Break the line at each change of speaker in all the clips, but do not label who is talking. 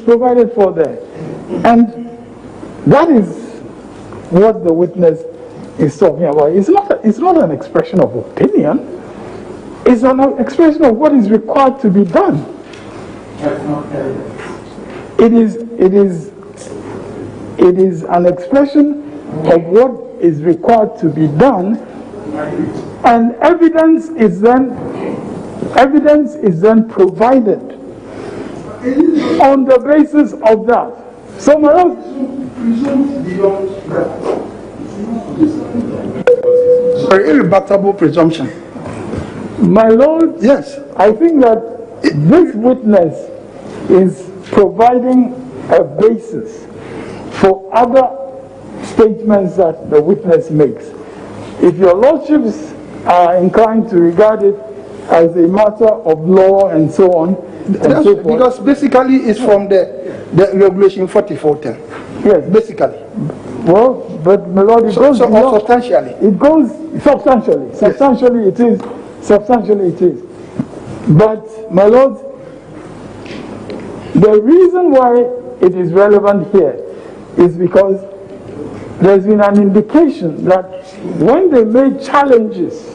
provided for there. And that is what the witness is talking about. It's not an expression of opinion. It's an expression of what is required to be done. It is an expression of what is required to be done, and evidence is then provided on the basis of that. So my Lord,
irrebuttable presumption.
My Lord,
yes,
I think that this witness is providing a basis for other statements that the witness makes. If your lordships are inclined to regard it as a matter of law and so on, and so forth,
because basically it's from the regulation 4410.
Yes,
basically.
Well, but my Lord, it goes beyond,
substantially.
It goes substantially. Substantially, yes. It is. Substantially, it is. But my Lord, the reason why it is relevant here is because there's been an indication that when they made challenges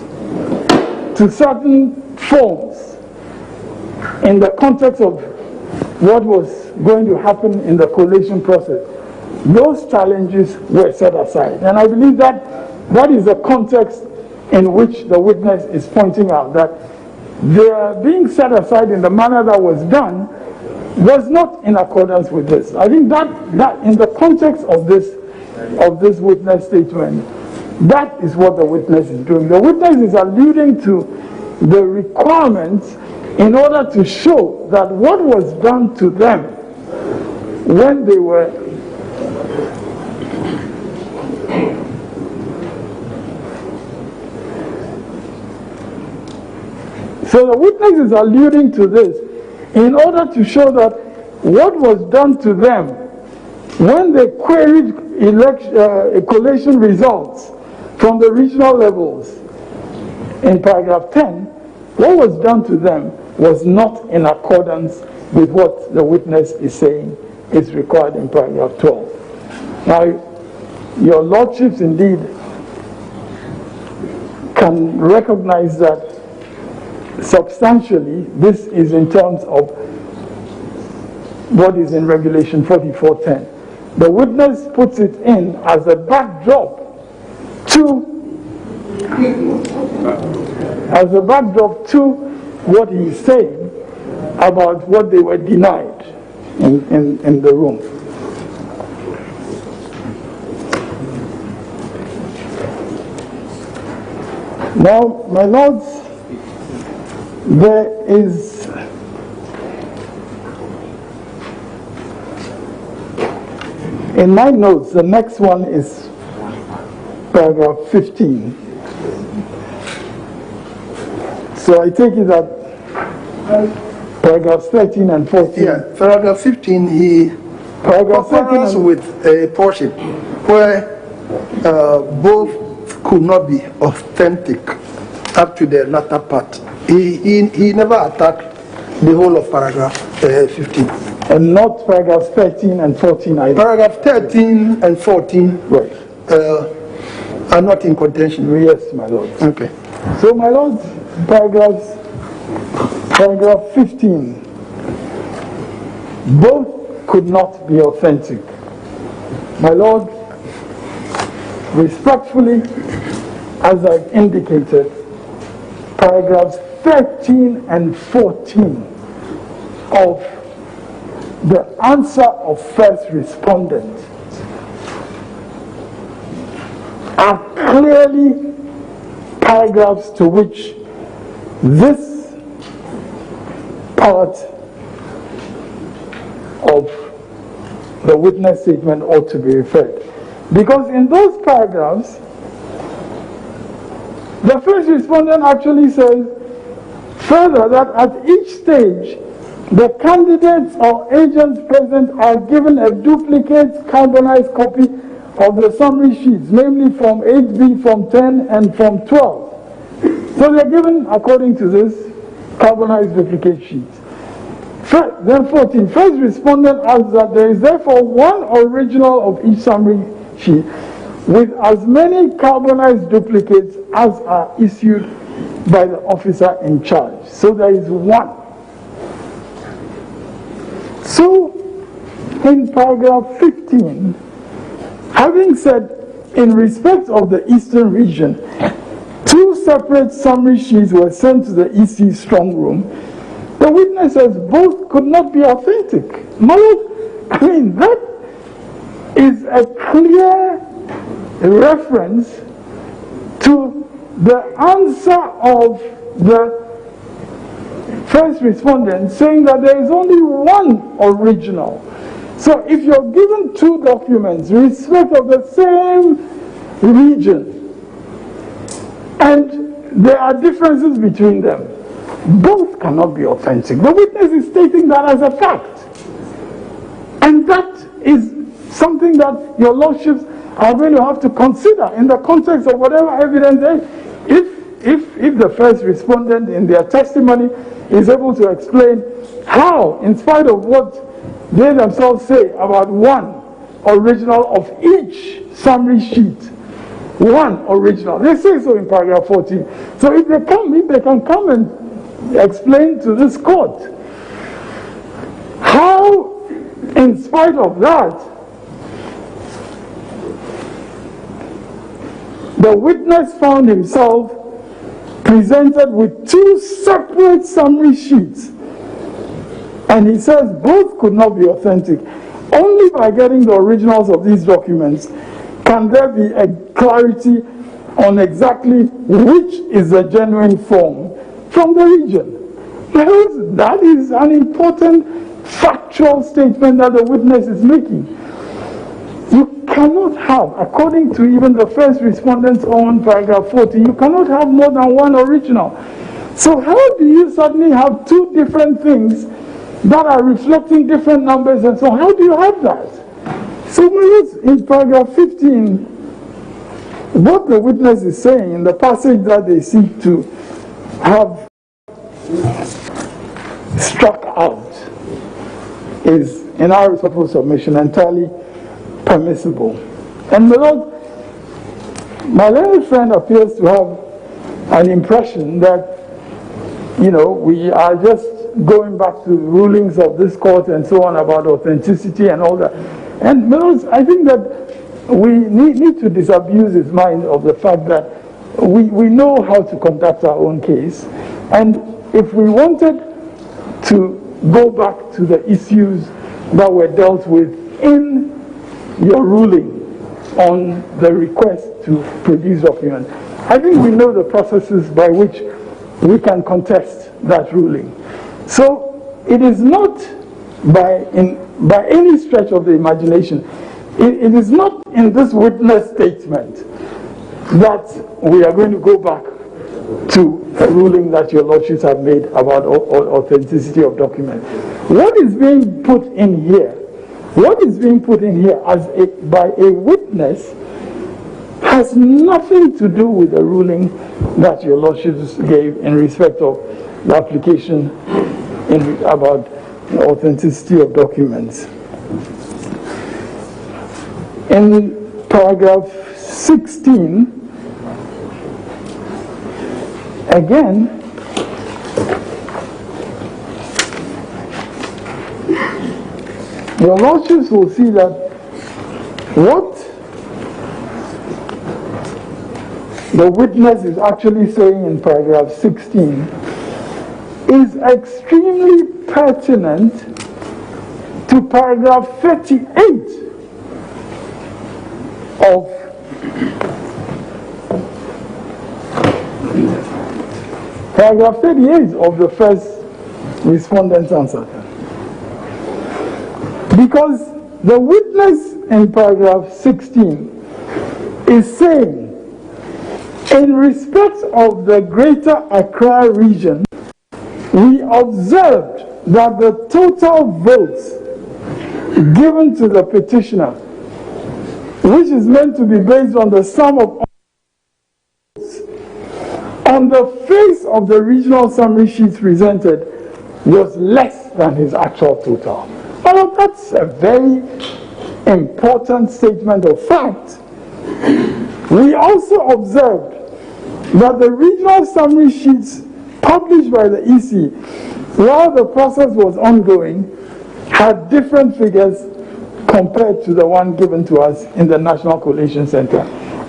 to certain forms in the context of what was going to happen in the collation process, those challenges were set aside. And I believe that that is the context in which the witness is pointing out, that they are being set aside in the manner that was done was not in accordance with this. I think that in the context of this witness statement, that is what the witness is doing. The witness is alluding to the requirements in order to show that what was done to them when they were so the witness is alluding to this in order to show that what was done to them when they queried collation results from the regional levels in paragraph 10, what was done to them was not in accordance with what the witness is saying is required in paragraph 12. Now, your lordships indeed can recognize that substantially this is in terms of what is in regulation 4410. The witness puts it in as a backdrop to what he is saying about what they were denied in the room. Now, my lords, there is in my notes, the next one is paragraph 15. So I take it that paragraphs 13 and 14.
Yeah, paragraph 15, he compares with a portion where both could not be authentic up to the latter part. He never attacked the whole of paragraph 15.
And not paragraphs 13 and 14 either.
Paragraph 13 and 14
right.
Are not in contention.
Yes, my lord.
Okay.
So, my lord, paragraph 15, both could not be authentic. My lord, respectfully, as I've indicated, paragraphs 13 and 14 of the answer of first respondent are clearly paragraphs to which this part of the witness statement ought to be referred. Because in those paragraphs, the first respondent actually says further that at each stage, the candidates or agents present are given a duplicate carbonized copy of the summary sheets, namely from 8B, from 10, and from 12. So they're given, according to this, carbonized duplicate sheets. Then 14. First respondent adds that there is therefore one original of each summary sheet with as many carbonized duplicates as are issued by the officer in charge. So there is one. So in paragraph 15, having said in respect of the Eastern region, 2 separate summary sheets were sent to the EC strong room, the witness says both could not be authentic. I mean, that is a clear reference to the answer of the first respondent saying that there is only one original. So if you're given 2 documents in respect of the same region and there are differences between them, both cannot be authentic. The witness is stating that as a fact. And that is something that your lordships are going to have to consider in the context of whatever evidence there is. If the first respondent in their testimony is able to explain how, in spite of what they themselves say about one original of each summary sheet, one original. They say so in paragraph 14. So if they can come and explain to this court how, in spite of that, the witness found himself presented with 2 separate summary sheets, and he says both could not be authentic. Only by getting the originals of these documents can there be a clarity on exactly which is the genuine form from the region. That is an important factual statement that the witness is making. You cannot have, according to even the first respondent's own paragraph 40, you cannot have more than one original. So how do you suddenly have 2 different things that are reflecting different numbers and so on? How do you have that? So in paragraph 15, what the witness is saying in the passage that they seek to have struck out is, in our respectful submission, entirely permissible. And my learned friend appears to have an impression that, we are just going back to rulings of this court and so on about authenticity and all that. And I think that we need to disabuse his mind of the fact that we know how to conduct our own case. And if we wanted to go back to the issues that were dealt with in your ruling on the request to produce documents, I think we know the processes by which we can contest that ruling. So it is not by any stretch of the imagination, it is not in this witness statement that we are going to go back to a ruling that your lordships have made about authenticity of documents. What is being put in here by a witness has nothing to do with the ruling that your lordships gave in respect of the application about authenticity of documents. In paragraph 16, again, your lordships will see that what the witness is actually saying in paragraph 16 is extremely pertinent to paragraph 38 of paragraph 38 of the first respondent's answer. Because the witness in paragraph 16 is saying, in respect of the greater Accra region, we observed that the total votes given to the petitioner, which is meant to be based on the sum of all votes, on the face of the regional summary sheets presented, was less than his actual total. Well, that's a very important statement of fact. We also observed that the regional summary sheets published by the EC while the process was ongoing had different figures compared to the one given to us in the National Collation Center.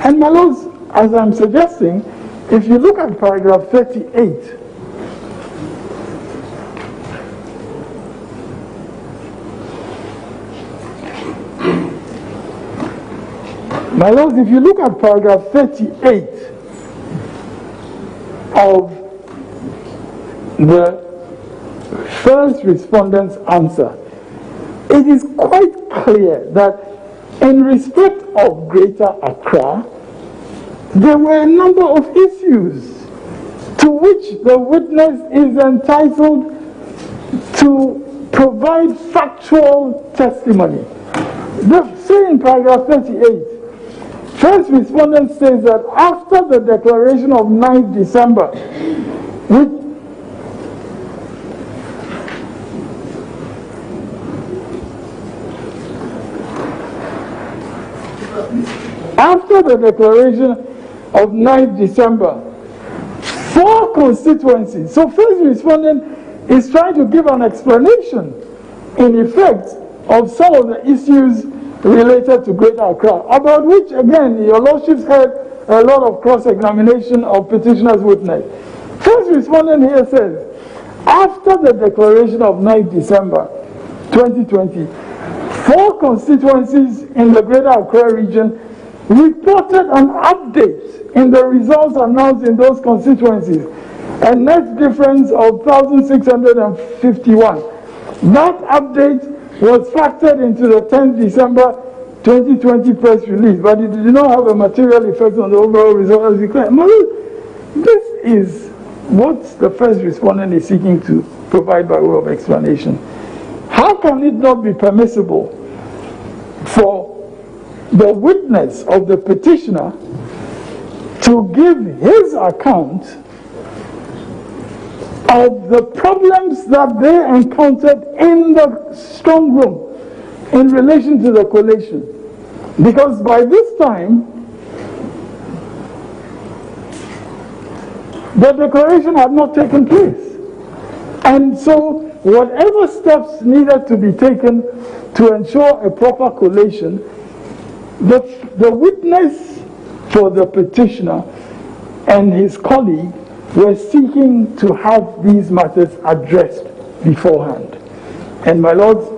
And my lords, as I'm suggesting, if you look at paragraph 38, my lords, if you look at paragraph 38 of the first respondent's answer, it is quite clear that in respect of Greater Accra, there were a number of issues to which the witness is entitled to provide factual testimony. Say in paragraph 38, first respondent says that after the declaration of 9th December, which after the declaration of 9th December, 4 constituencies. So first respondent is trying to give an explanation, in effect, of some of the issues related to Greater Accra, about which, again, your lordships had a lot of cross-examination of petitioner's witness. First respondent here says, after the declaration of 9th December 2020, 4 constituencies in the Greater Accra region reported an update in the results announced in those constituencies, a net difference of 1,651. That update was factored into the 10th December 2020 press release, but it did not have a material effect on the overall result as declared. This is what the first respondent is seeking to provide by way of explanation. How can it not be permissible for the witness of the petitioner to give his account of the problems that they encountered in the strong room in relation to the collation? Because by this time, the declaration had not taken place. And so, whatever steps needed to be taken to ensure a proper collation, the witness for the petitioner and his colleague were seeking to have these matters addressed beforehand. And my lords,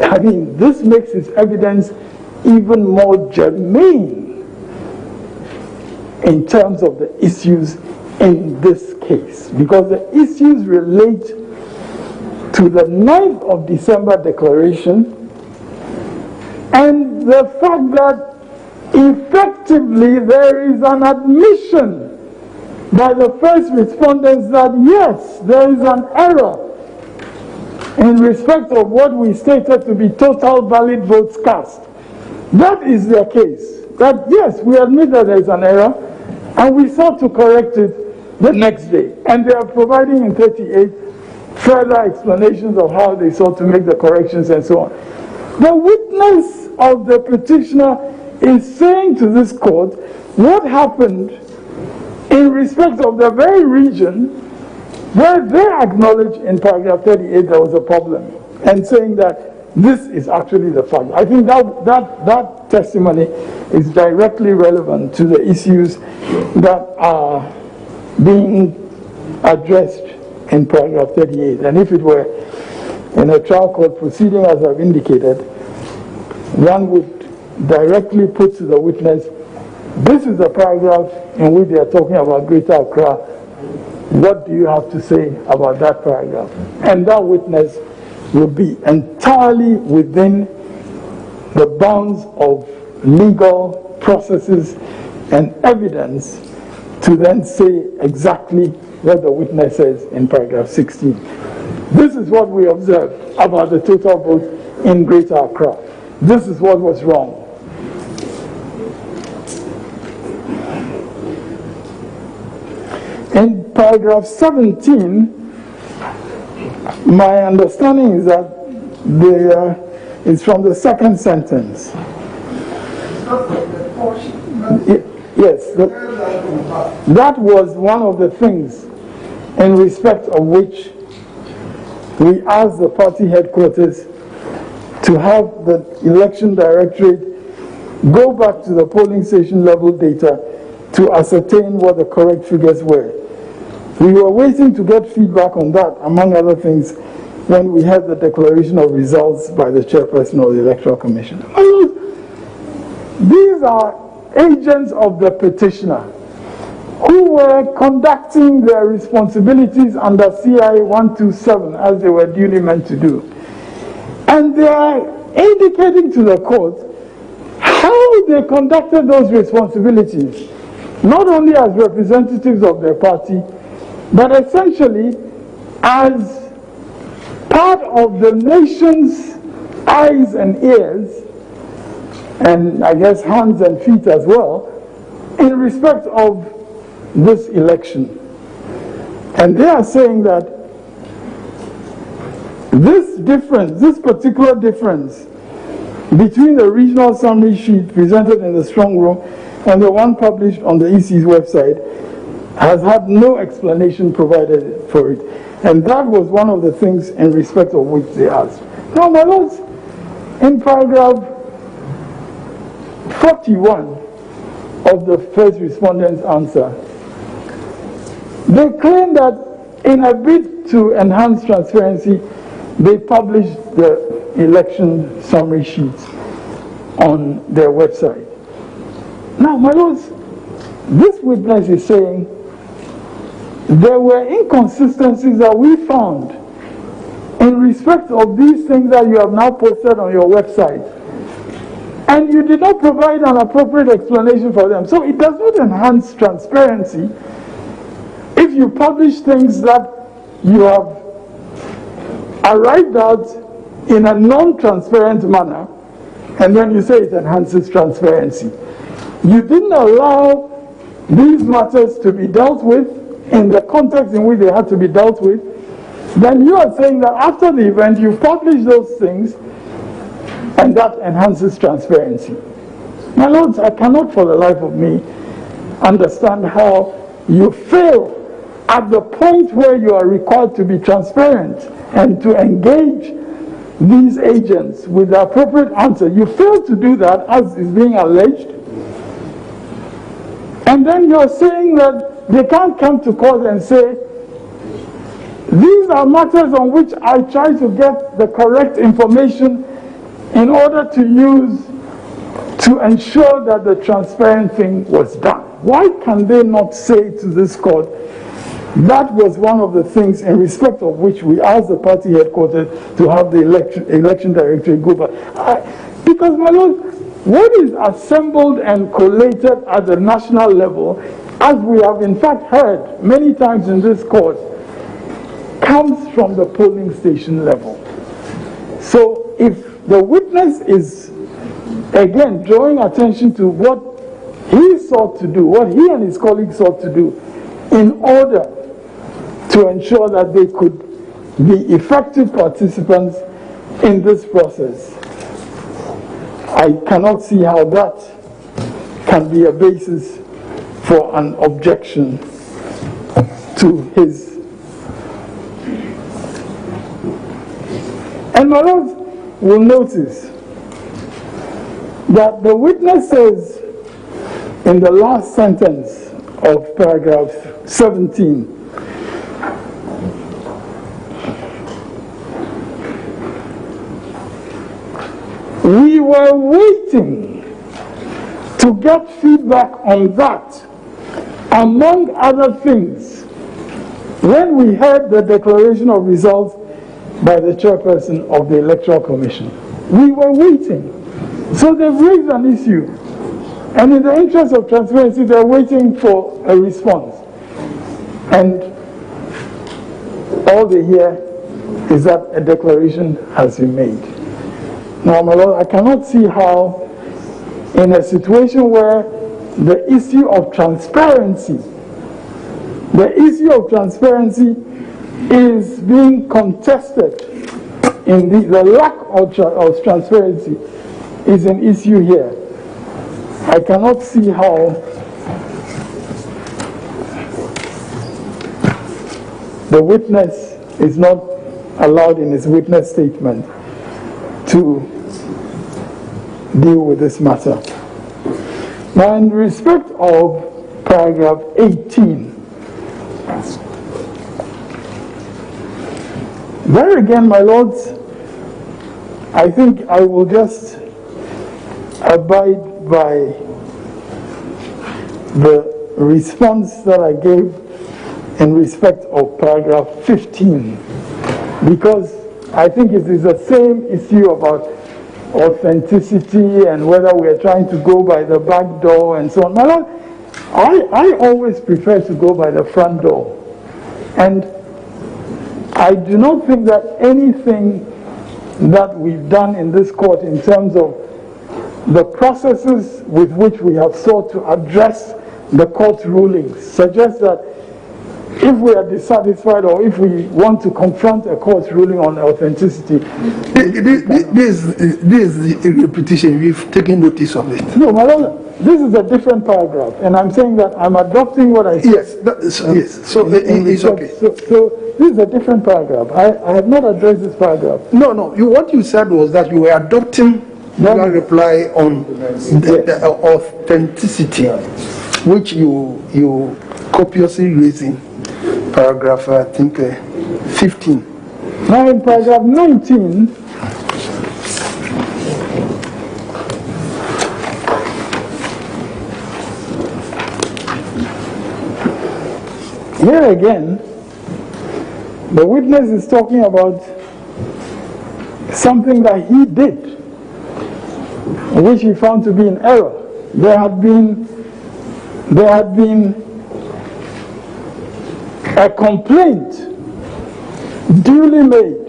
I mean, this makes his evidence even more germane in terms of the issues in this case, because the issues relate to the 9th of December declaration and the fact that effectively there is an admission by the first respondents that yes, there is an error in respect of what we stated to be total valid votes cast. That is their case. That yes, we admit that there is an error and we sought to correct it the next day. And they are providing in 38 further explanations of how they sought to make the corrections and so on. The witness of the petitioner is saying to this court what happened in respect of the very region where they acknowledge in paragraph 38 there was a problem, and saying that this is actually the fact. I think that testimony is directly relevant to the issues that are being addressed in paragraph 38. And if it were in a trial court proceeding, as I've indicated, one would directly put to the witness, this is a paragraph in which they are talking about Greater Accra. What do you have to say about that paragraph? And that witness will be entirely within the bounds of legal processes and evidence to then say exactly what the witness says in paragraph 16. This is what we observed about the total vote in Greater Accra. This is what was wrong. In paragraph 17, My understanding is that it's from the second sentence. Yes, that was one of the things in respect of which we asked the party headquarters to have the election directorate go back to the polling station level data to ascertain what the correct figures were. We were waiting to get feedback on that, among other things, when we had the declaration of results by the chairperson of the Electoral Commission. These are agents of the petitioner who were conducting their responsibilities under CI 127 as they were duly meant to do. And they are indicating to the court how they conducted those responsibilities, not only as representatives of their party, but essentially as part of the nation's eyes and ears, and I guess hands and feet as well, in respect of this election. And they are saying that this difference, this particular difference between the regional summary sheet presented in the strong room and the one published on the EC's website has had no explanation provided for it. And that was one of the things in respect of which they asked. Now, my lords, in paragraph 41 of the first respondent's answer, they claim that in a bid to enhance transparency, they published the election summary sheets on their website. Now, my lords, this witness is saying there were inconsistencies that we found in respect of these things that you have now posted on your website. And you did not provide an appropriate explanation for them. So it does not enhance transparency if you publish things that you have arrived at in a non-transparent manner, and then you say it enhances transparency. You didn't allow these matters to be dealt with in the context in which they had to be dealt with. Then you are saying that after the event you publish those things and that enhances transparency. My lords, I cannot for the life of me understand how you fail at the point where you are required to be transparent and to engage these agents with the appropriate answer. You fail to do that as is being alleged. And then you're saying that they can't come to court and say, these are matters on which I try to get the correct information in order to use to ensure that the transparent thing was done. Why can they not say to this court, that was one of the things in respect of which we asked the party headquarters to have the election directorate go back? Because, my lord, what is assembled and collated at the national level, as we have in fact heard many times in this court, comes from the polling station level. So if the witness is, again, drawing attention to what he sought to do, what he and his colleagues sought to do, in order to ensure that they could be effective participants in this process, I cannot see how that can be a basis for an objection to his. And my lords will notice that the witness says in the last sentence of paragraph 17, we were waiting to get feedback on that, among other things, when we heard the declaration of results by the chairperson of the Electoral Commission. We were waiting. So they've raised an issue. And in the interest of transparency, they're waiting for a response. And all they hear is that a declaration has been made. Now, my lord, I cannot see how, in a situation where the issue of transparency is being contested in the lack of transparency is an issue here. I cannot see how the witness is not allowed in his witness statement to deal with this matter. Now, in respect of paragraph 18, there again, my lords, I think I will just abide by the response that I gave in respect of paragraph 15, because I think it is the same issue about authenticity and whether we are trying to go by the back door and so on. My lord, I always prefer to go by the front door. And I do not think that anything that we've done in this court in terms of the processes with which we have sought to address the court rulings suggests that if we are dissatisfied or if we want to confront a court ruling on authenticity.
This is the petition. We've taken notice of it.
No, my lord, this is a different paragraph, and I'm saying that I'm adopting what I said.
Yes, yes. So it's okay.
So this is a different paragraph. I have not addressed this paragraph.
No. What you said was that you were adopting your reply on the authenticity, which you copiously raising. Paragraph, I think, 15.
Now in paragraph 19, here again, the witness is talking about something that he did, which he found to be in error. There had been a complaint duly made.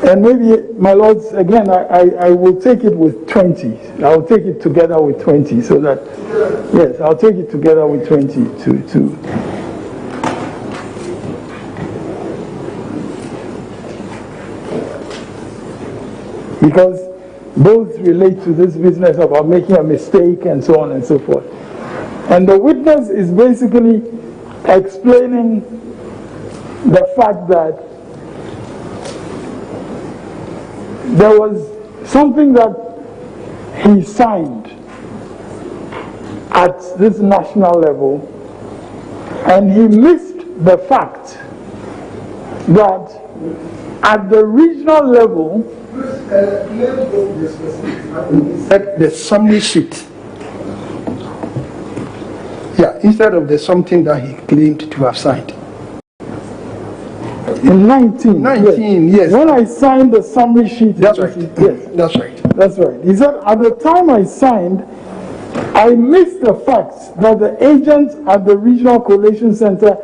And maybe, my lords, again, I will take it with 20. I'll take it together with 20 so that, yes, I'll take it together with 20 to because both relate to this business about making a mistake and so on and so forth. And the witness is basically explaining the fact that there was something that he signed at this national level, and he missed the fact that at the regional level,
the summary sheet. Yeah, instead of the something that he claimed to have signed.
In 19,
yes.
When I signed the summary sheet.
That's right.
Yes.
That's right.
That's right. He said, at the time I signed, I missed the fact that the agents at the Regional Collation Center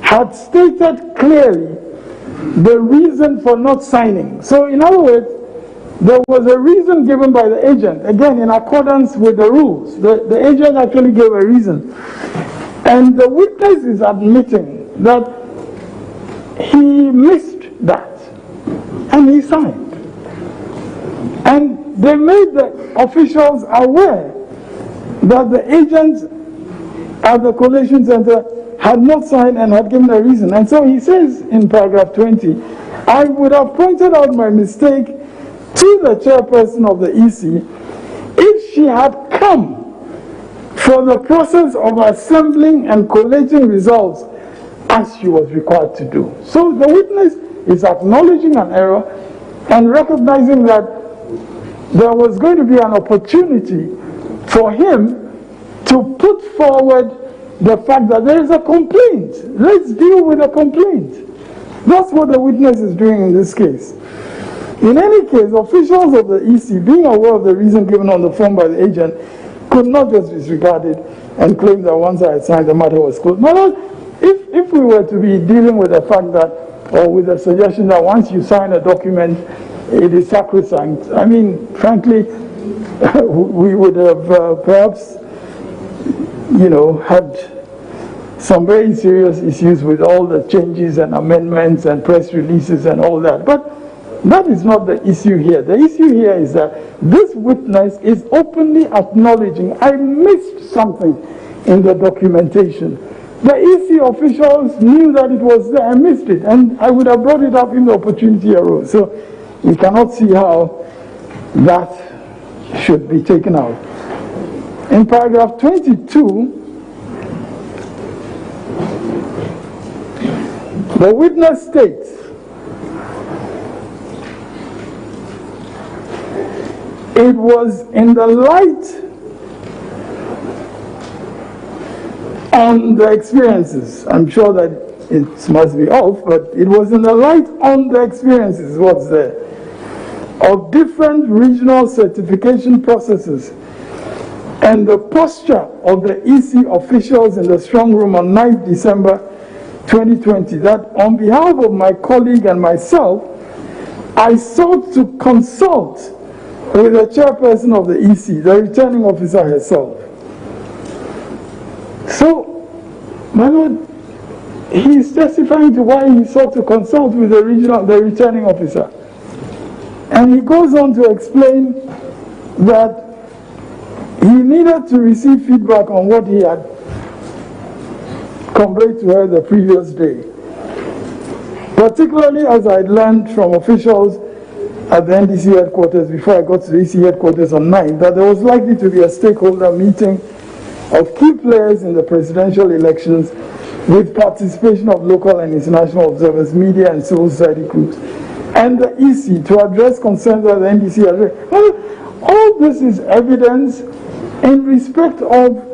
had stated clearly the reason for not signing. So in other words, there was a reason given by the agent, again in accordance with the rules. The agent actually gave a reason. And the witness is admitting that he missed that and he signed. And they made the officials aware that the agents at the collation center had not signed and had given a reason. And so he says in paragraph 20, I would have pointed out my mistake to the chairperson of the EC if she had come for the process of assembling and collating results as she was required to do. So the witness is acknowledging an error and recognizing that there was going to be an opportunity for him to put forward the fact that there is a complaint. Let's deal with a complaint. That's what the witness is doing in this case. In any case, officials of the EC, being aware of the reason given on the form by the agent, could not just disregard it and claim that once I had signed, the matter was closed. My lord, if we were to be dealing with the fact that, or with the suggestion that once you sign a document, it is sacrosanct, I mean, frankly, we would have perhaps, had some very serious issues with all the changes and amendments and press releases and all that. But that is not the issue here. The issue here is that this witness is openly acknowledging, I missed something in the documentation. The EC officials knew that it was there. I missed it, and I would have brought it up if the opportunity arose. So we cannot see how that should be taken out. In paragraph 22, the witness states, it was in the light on the experiences. I'm sure that it must be off, but it was in the light on the experiences, what's there, of different regional certification processes and the posture of the EC officials in the strong room on 9th December 2020, that on behalf of my colleague and myself, I sought to consult with the chairperson of the EC, the returning officer herself. So, my Lord, he is testifying to why he sought to consult with the returning officer. And he goes on to explain that he needed to receive feedback on what he had conveyed to her the previous day. Particularly as I learned from officials at the NDC headquarters before I got to the EC headquarters on 9, that there was likely to be a stakeholder meeting of key players in the presidential elections with participation of local and international observers, media and civil society groups, and the EC to address concerns that the NDC addressed. Well, all this is evidence in respect of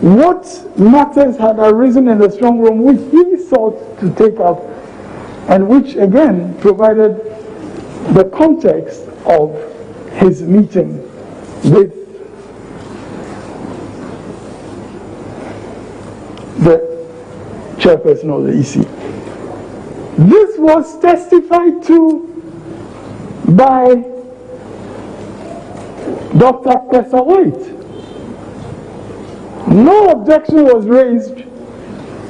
what matters had arisen in the strong room which he sought to take up, and which again provided the context of his meeting with the chairperson of the EC. This was testified to by Dr. Pesa White. No objection was raised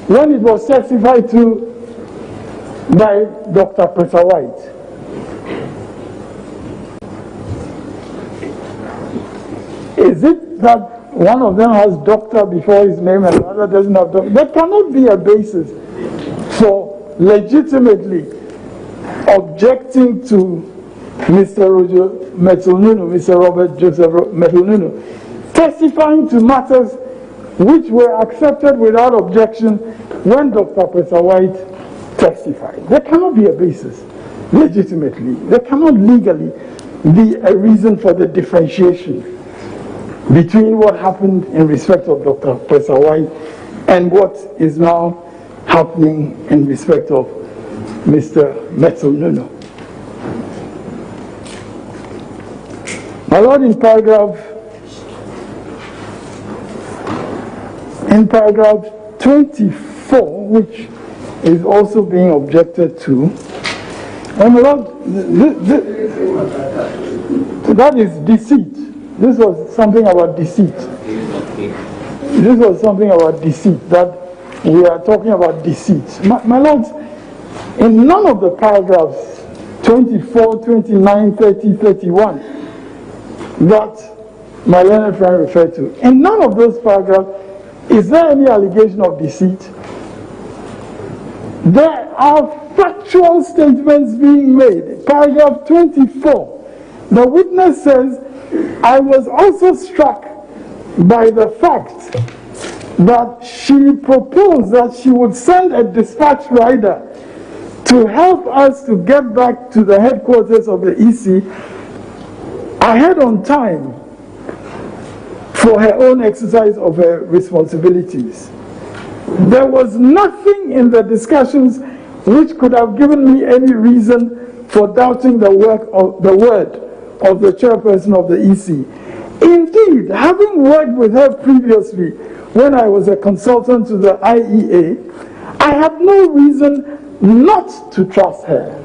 when it was testified to by Dr. Pesa White. Is it that one of them has doctor before his name and the other doesn't have doctor? There cannot be a basis for legitimately objecting to Mr. Roger Metelnunu, Mr. Robert Joseph Metelnunu, testifying to matters which were accepted without objection when Dr. Pesa White testified. There cannot be a basis legitimately. There cannot legally be a reason for the differentiation between what happened in respect of Dr. Pesa White and what is now happening in respect of Mr. Metelnunu. My Lord, in paragraph 24, which is also being objected to, and my Lord, that is deceit. This was something about deceit. This was something about deceit, that we are talking about deceit. My Lords, in none of the paragraphs 24, 29, 30, 31 that my learned friend referred to, in none of those paragraphs is there any allegation of deceit. There are factual statements being made. Paragraph 24, the witness says, I was also struck by the fact that she proposed that she would send a dispatch rider to help us to get back to the headquarters of the EC ahead on time for her own exercise of her responsibilities. There was nothing in the discussions which could have given me any reason for doubting the word of the chairperson of the EC. Indeed, having worked with her previously when I was a consultant to the IEA, I had no reason not to trust her.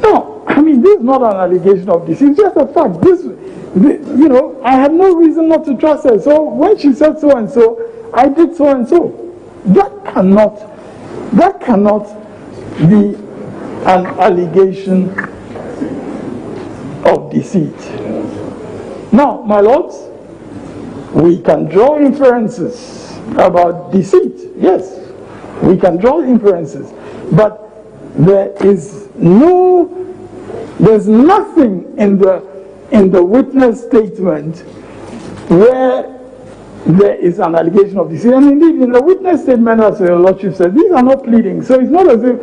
No, I mean, this is not an allegation of deceit, it's just a fact. I had no reason not to trust her. So when she said so and so, I did so and so. that cannot be an allegation of deceit. Now, my lords, we can draw inferences about deceit. Yes, we can draw inferences, but there's nothing in the witness statement where there is an allegation of deceit. And indeed, in the witness statement, as your lordship said, these are not pleadings. So it's not as if,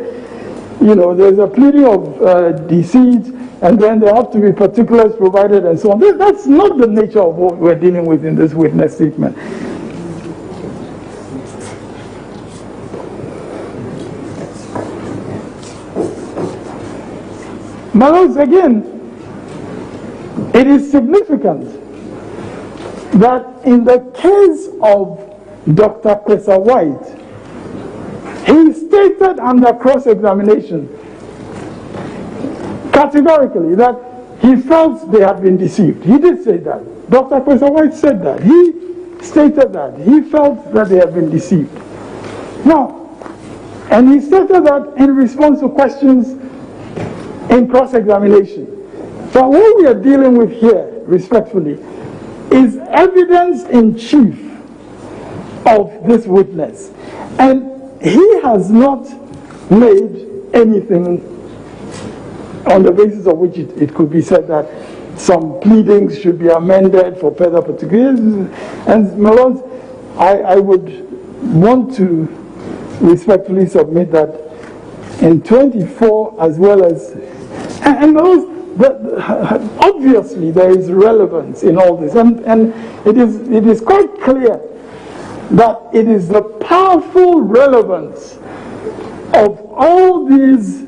there's a pleading of deceit, and then there have to be particulars provided and so on. That's not the nature of what we're dealing with in this witness statement. My lords, again, it is significant that in the case of Dr. Kwesa White, he stated under cross-examination categorically that he felt they had been deceived. He did say that. Dr. Kwesa White said that. He stated that. He felt that they had been deceived. Now, and he stated that in response to questions in cross-examination. But what we are dealing with here, respectfully, is evidence in chief of this witness. And he has not made anything on the basis of which it could be said that some pleadings should be amended for further particulars. And my lords, I would want to respectfully submit that in 24 as well as, and those, obviously there is relevance in all this, and it is quite clear that it is the powerful relevance of all these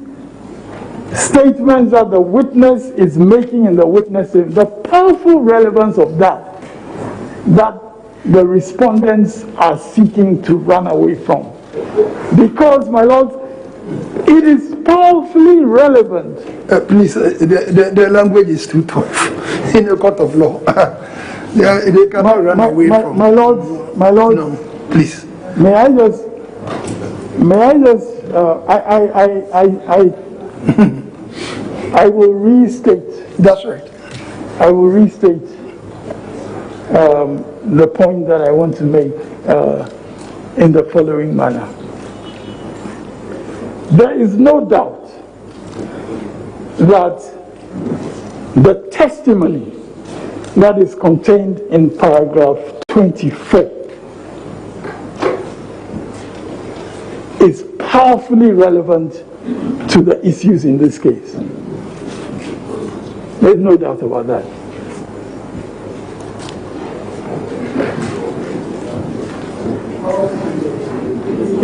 statements that the witness is making in the witness statement, the powerful relevance of that the respondents are seeking to run away from. Because, my lords, it is powerfully relevant.
Please, the language is too tough in a court of law. They cannot run away from.
My lords,
no, please.
I will restate.
That's right.
I will restate the point that I want to make in the following manner. There is no doubt that the testimony that is contained in paragraph 24 is powerfully relevant to the issues in this case. There's no doubt about that.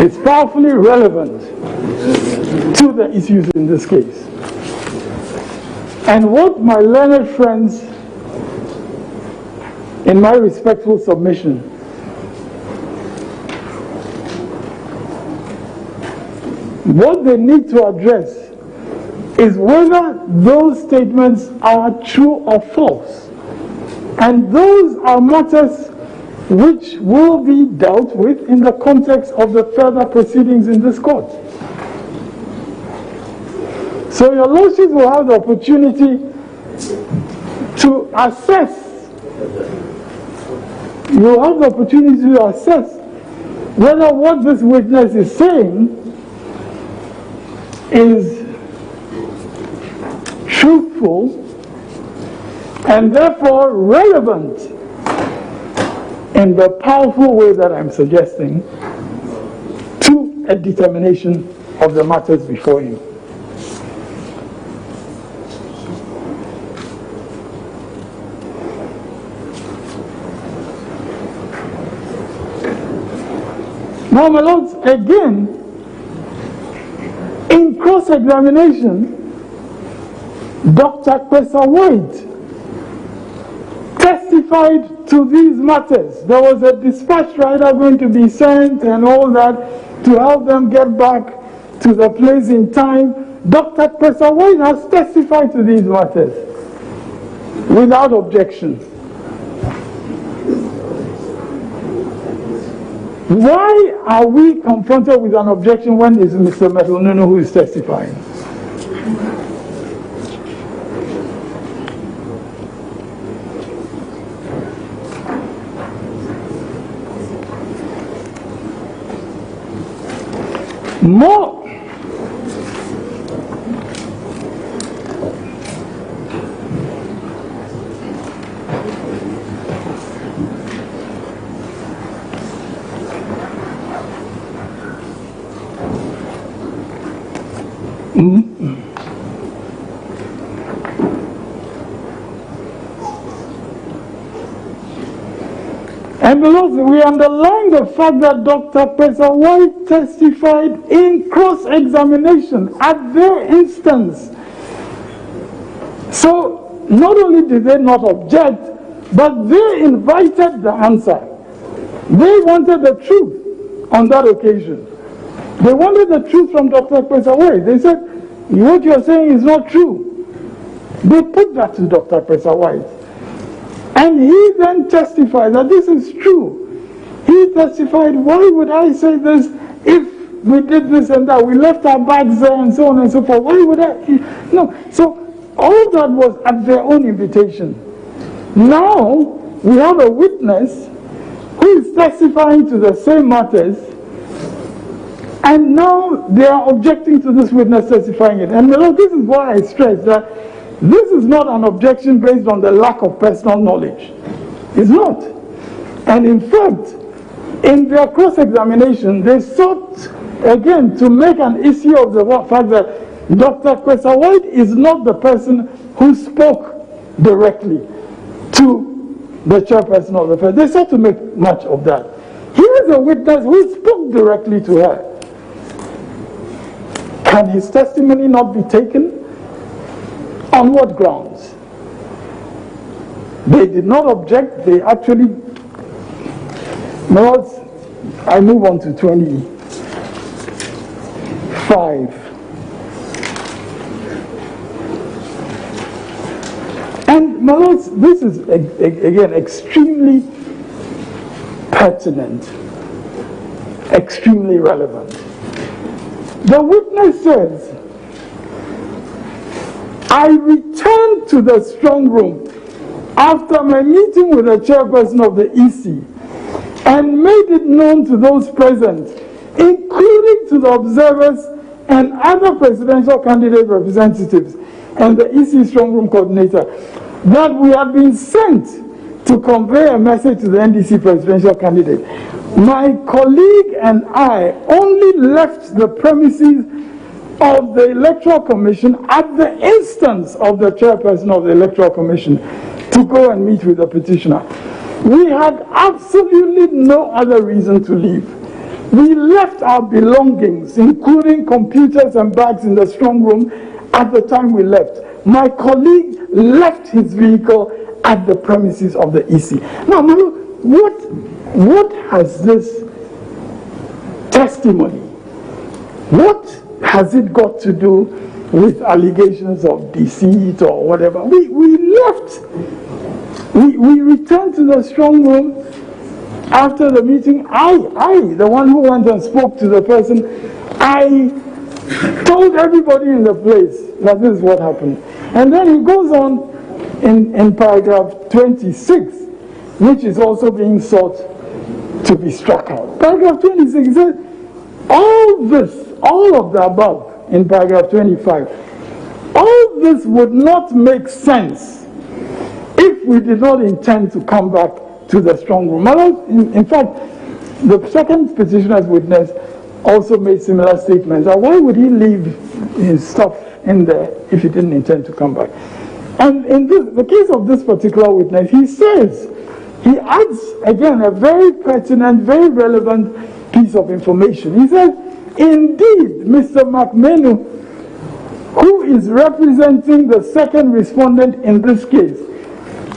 It's powerfully relevant to the issues in this case. And what my learned friends, in my respectful submission, what they need to address is whether those statements are true or false. And those are matters which will be dealt with in the context of the further proceedings in this court. So your lordships will have the opportunity to assess. You will have the opportunity to assess whether what this witness is saying is truthful and therefore relevant in the powerful way that I'm suggesting to a determination of the matters before you. Now, my lords, again, in cross-examination, Dr. Kwesa White testified to these matters. There was a dispatch rider going to be sent and all that to help them get back to the place in time. Dr. Kwesa White has testified to these matters without objection. Why are we confronted with an objection when it's Mr. Metonunu who is testifying? More. And below, we underline the fact that Dr. Pesa White testified in cross-examination at their instance. So, not only did they not object, but they invited the answer. They wanted the truth on that occasion. They wanted the truth from Dr. Pesa White. They said, what you're saying is not true. They put that to Dr. Pesa White. And he then testified that this is true. He testified, why would I say this if we did this and that? We left our bags there and so on and so forth. Why would I? No. So all that was at their own invitation. Now we have a witness who is testifying to the same matters, and now they are objecting to this witness testifying it. And this is why I stress that this is not an objection based on the lack of personal knowledge. It's not. And in fact, in their cross-examination, they sought, again, to make an issue of the fact that Dr. Pesa White is not the person who spoke directly to the chairperson of the Fed. They sought to make much of that. Here is a witness who spoke directly to her. Can his testimony not be taken? On what grounds? They did not object. They actually, I move on to 25. And my lords, this is again extremely pertinent, extremely relevant. The witness says, I returned to the strong room after my meeting with the chairperson of the EC and made it known to those present, including to the observers and other presidential candidate representatives and the EC strong room coordinator, that we had been sent to convey a message to the NDC presidential candidate. My colleague and I only left the premises of the Electoral Commission at the instance of the chairperson of the Electoral Commission to go and meet with the petitioner. We had absolutely no other reason to leave. We left our belongings, including computers and bags, in the strong room at the time we left. My colleague left his vehicle at the premises of the EC. Now, Manu, what has this testimony, what has it got to do with allegations of deceit or whatever? We left. We returned to the strong room after the meeting. I, the one who went and spoke to the person, I told everybody in the place that this is what happened. And then he goes on in paragraph 26, which is also being sought to be struck out. Paragraph 26, he says, all of the above in paragraph 25, all this would not make sense if we did not intend to come back to the strong room. In fact, the second petitioner's witness also made similar statements. Why would he leave his stuff in there if he didn't intend to come back? And in the case of this particular witness, he adds, again, a very pertinent, very relevant piece of information. He says, indeed, Mr. McMenu, who is representing the second respondent in this case,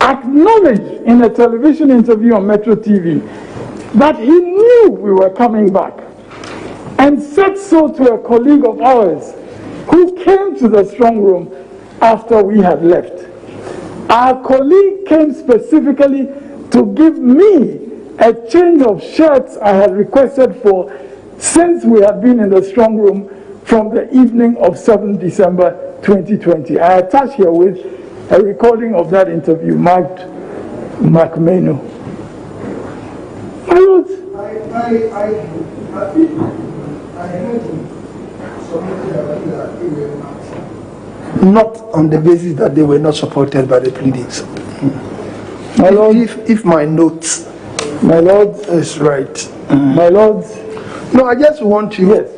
acknowledged in a television interview on Metro TV that he knew we were coming back, and said so to a colleague of ours who came to the strong room after we had left. Our colleague came specifically to give me a change of shirts I had requested for since we had been in the strong room from the evening of 7 December 2020. I attach here with a recording of that interview, marked McMenu. My Lord,
I heard him submitted that they were not on the basis that they were not supported by the pleadings.
my Lord,
If my notes
my Lord,
is right.
my Lord,
No, I just want you.
yes,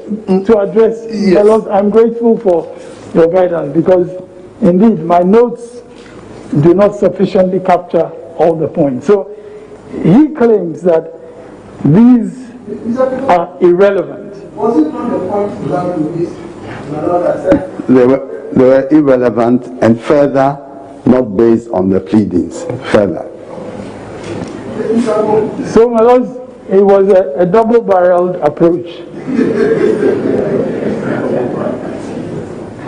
to address,
Yes.
my Lord, I'm grateful for your guidance, because indeed my notes do not sufficiently capture all the points. So he claims that these are irrelevant.
Was it not the point that you missed? My Lord, I said.
They were irrelevant and further not based on the pleadings. Further.
So, my Lord, it was a double-barreled approach.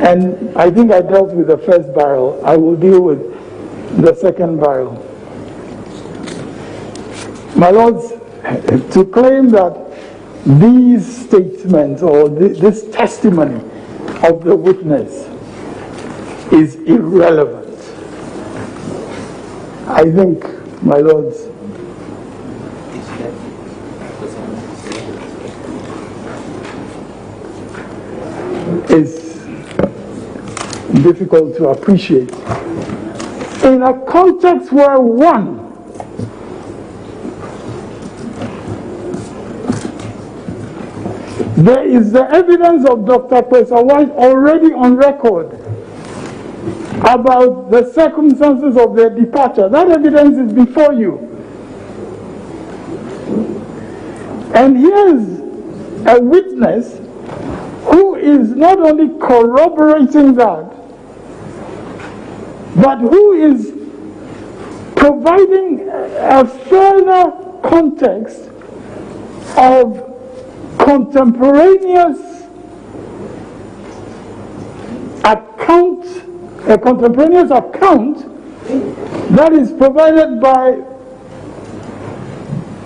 And I think I dealt with the first barrel. I will deal with the second barrel. My Lords, to claim that these statements or this testimony of the witness is irrelevant, I think, my Lords, is difficult to appreciate in a context where, one, there is the evidence of Dr. Kwesa White already on record about the circumstances of their departure. That evidence is before you. And here's a witness who is not only corroborating that, but who is providing a further context of contemporaneous account, a contemporaneous account that is provided by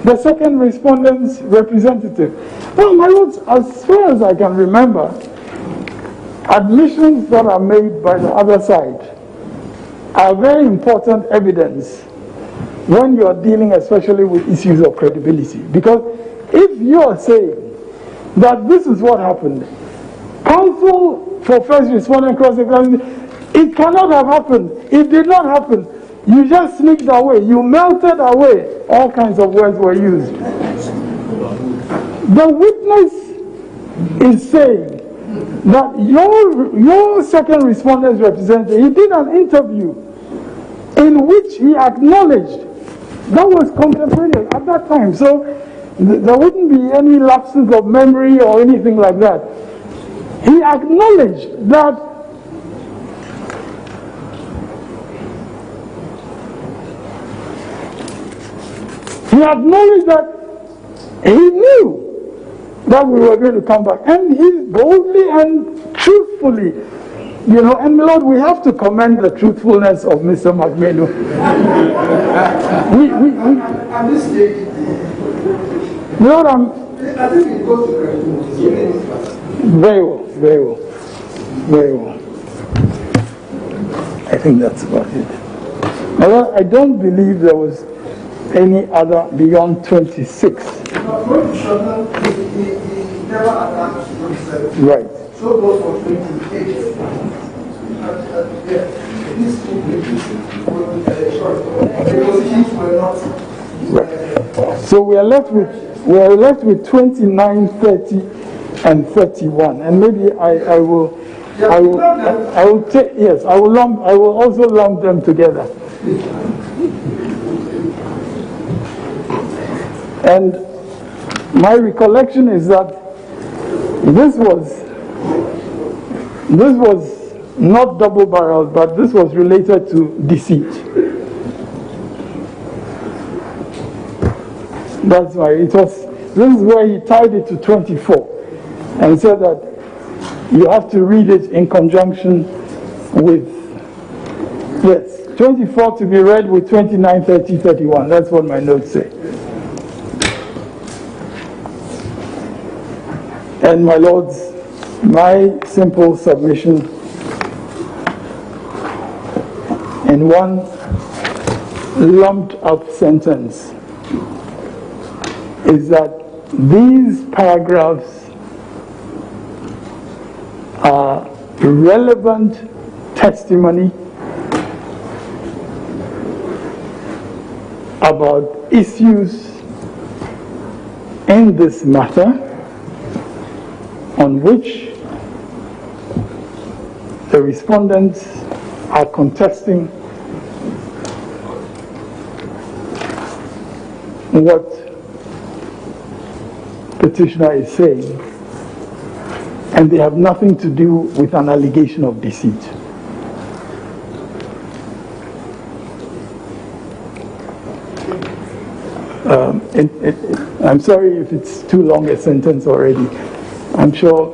the second respondent's representative. Well, my lords, as far as I can remember, admissions that are made by the other side are very important evidence when you are dealing especially with issues of credibility. Because if you are saying that this is what happened, counsel for first respondent cross-examination, it cannot have happened, it did not happen, you just sneaked away, you melted away, all kinds of words were used. The witness is saying that your second respondent's representative, he did an interview in which he acknowledged that was contemporaneous at that time. So there wouldn't be any lapses of memory or anything like that. He acknowledged that he knew that we were going to come back, and he boldly and truthfully, you know, and Lord, we have to commend the truthfulness of Mr. McMenu.
At this stage,
Lord,
I think it goes to question.
very well, very well, very well. I think that's about it. Lord, I don't believe there was any other beyond 26. Right.
So those for 28. These two positions were not.
Right. So we are left with 29, 30, and 31, and maybe I will take, yes, I will also lump them together. And my recollection is that this was not double-barreled, but this was related to deceit. That's why this is where he tied it to 24 and said that you have to read it in conjunction with, yes, 24 to be read with 29, 30, 31. That's what my notes say. And my lords, my simple submission in one lumped up sentence is that these paragraphs are relevant testimony about issues in this matter on which the respondents are contesting what petitioner is saying, and they have nothing to do with an allegation of deceit. I'm sorry if it's too long a sentence already. I'm sure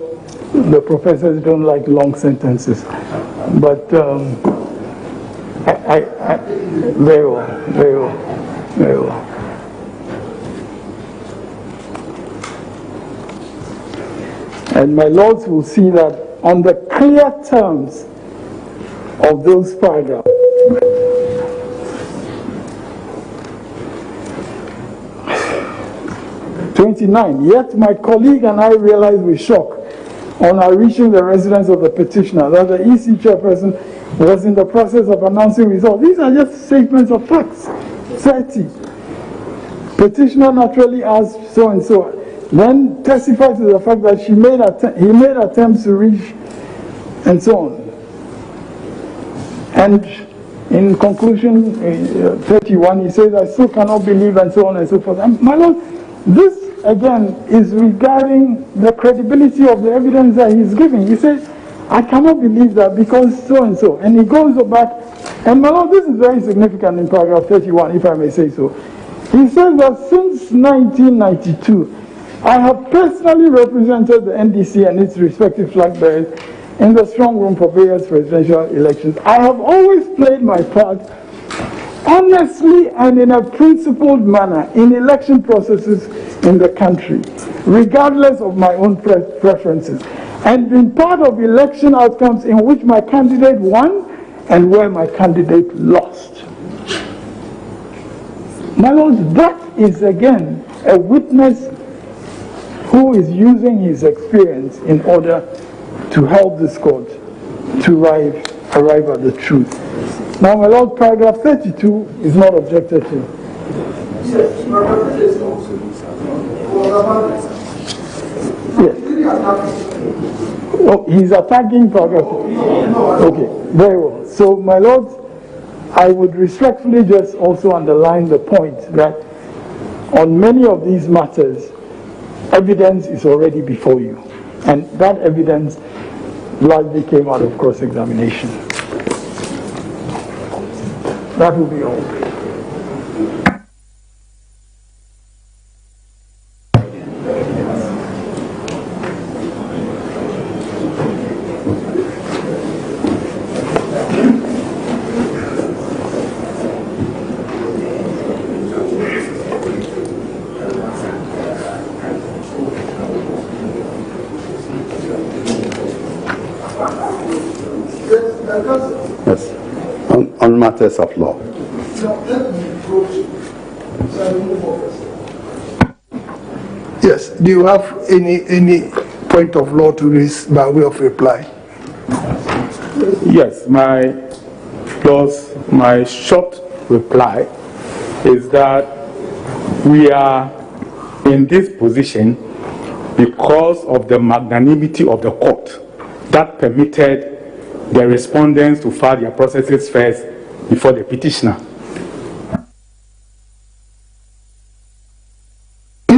the professors don't like long sentences, but very well, very well, very well. And my lords will see that on the clear terms of those paragraphs, 29. Yet my colleague and I realized with shock on our reaching the residence of the petitioner that the EC chairperson was in the process of announcing results. These are just statements of facts. 30. Petitioner naturally asked so and so, then testified to the fact that he made attempts to reach, and so on. And in conclusion, 31, he says, I still cannot believe, and so on and so forth. And my lord, this again is regarding the credibility of the evidence that he's giving. He says, I cannot believe that because so and so. And he goes back, and my lord, this is very significant in paragraph 31, if I may say so. He says that since 1992, I have personally represented the NDC and its respective flag bearers in the strong room for various presidential elections. I have always played my part honestly and in a principled manner in election processes in the country, regardless of my own preferences, and been part of election outcomes in which my candidate won and where my candidate lost. My lord, that is again a witness who is using his experience in order to help this court to arrive at the truth. Now, my lord, paragraph 32 is not objected to.
Yes,
oh, he's attacking paragraph. Okay, very well. So, my lord, I would respectfully just also underline the point that on many of these matters, evidence is already before you. And that evidence largely came out of cross-examination. That will be all.
Yes, on matters of law.
Yes, do you have any point of law to raise by way of reply?
Yes, my short reply is that we are in this position because of the magnanimity of the court that permitted the respondents to file their processes first before the petitioner.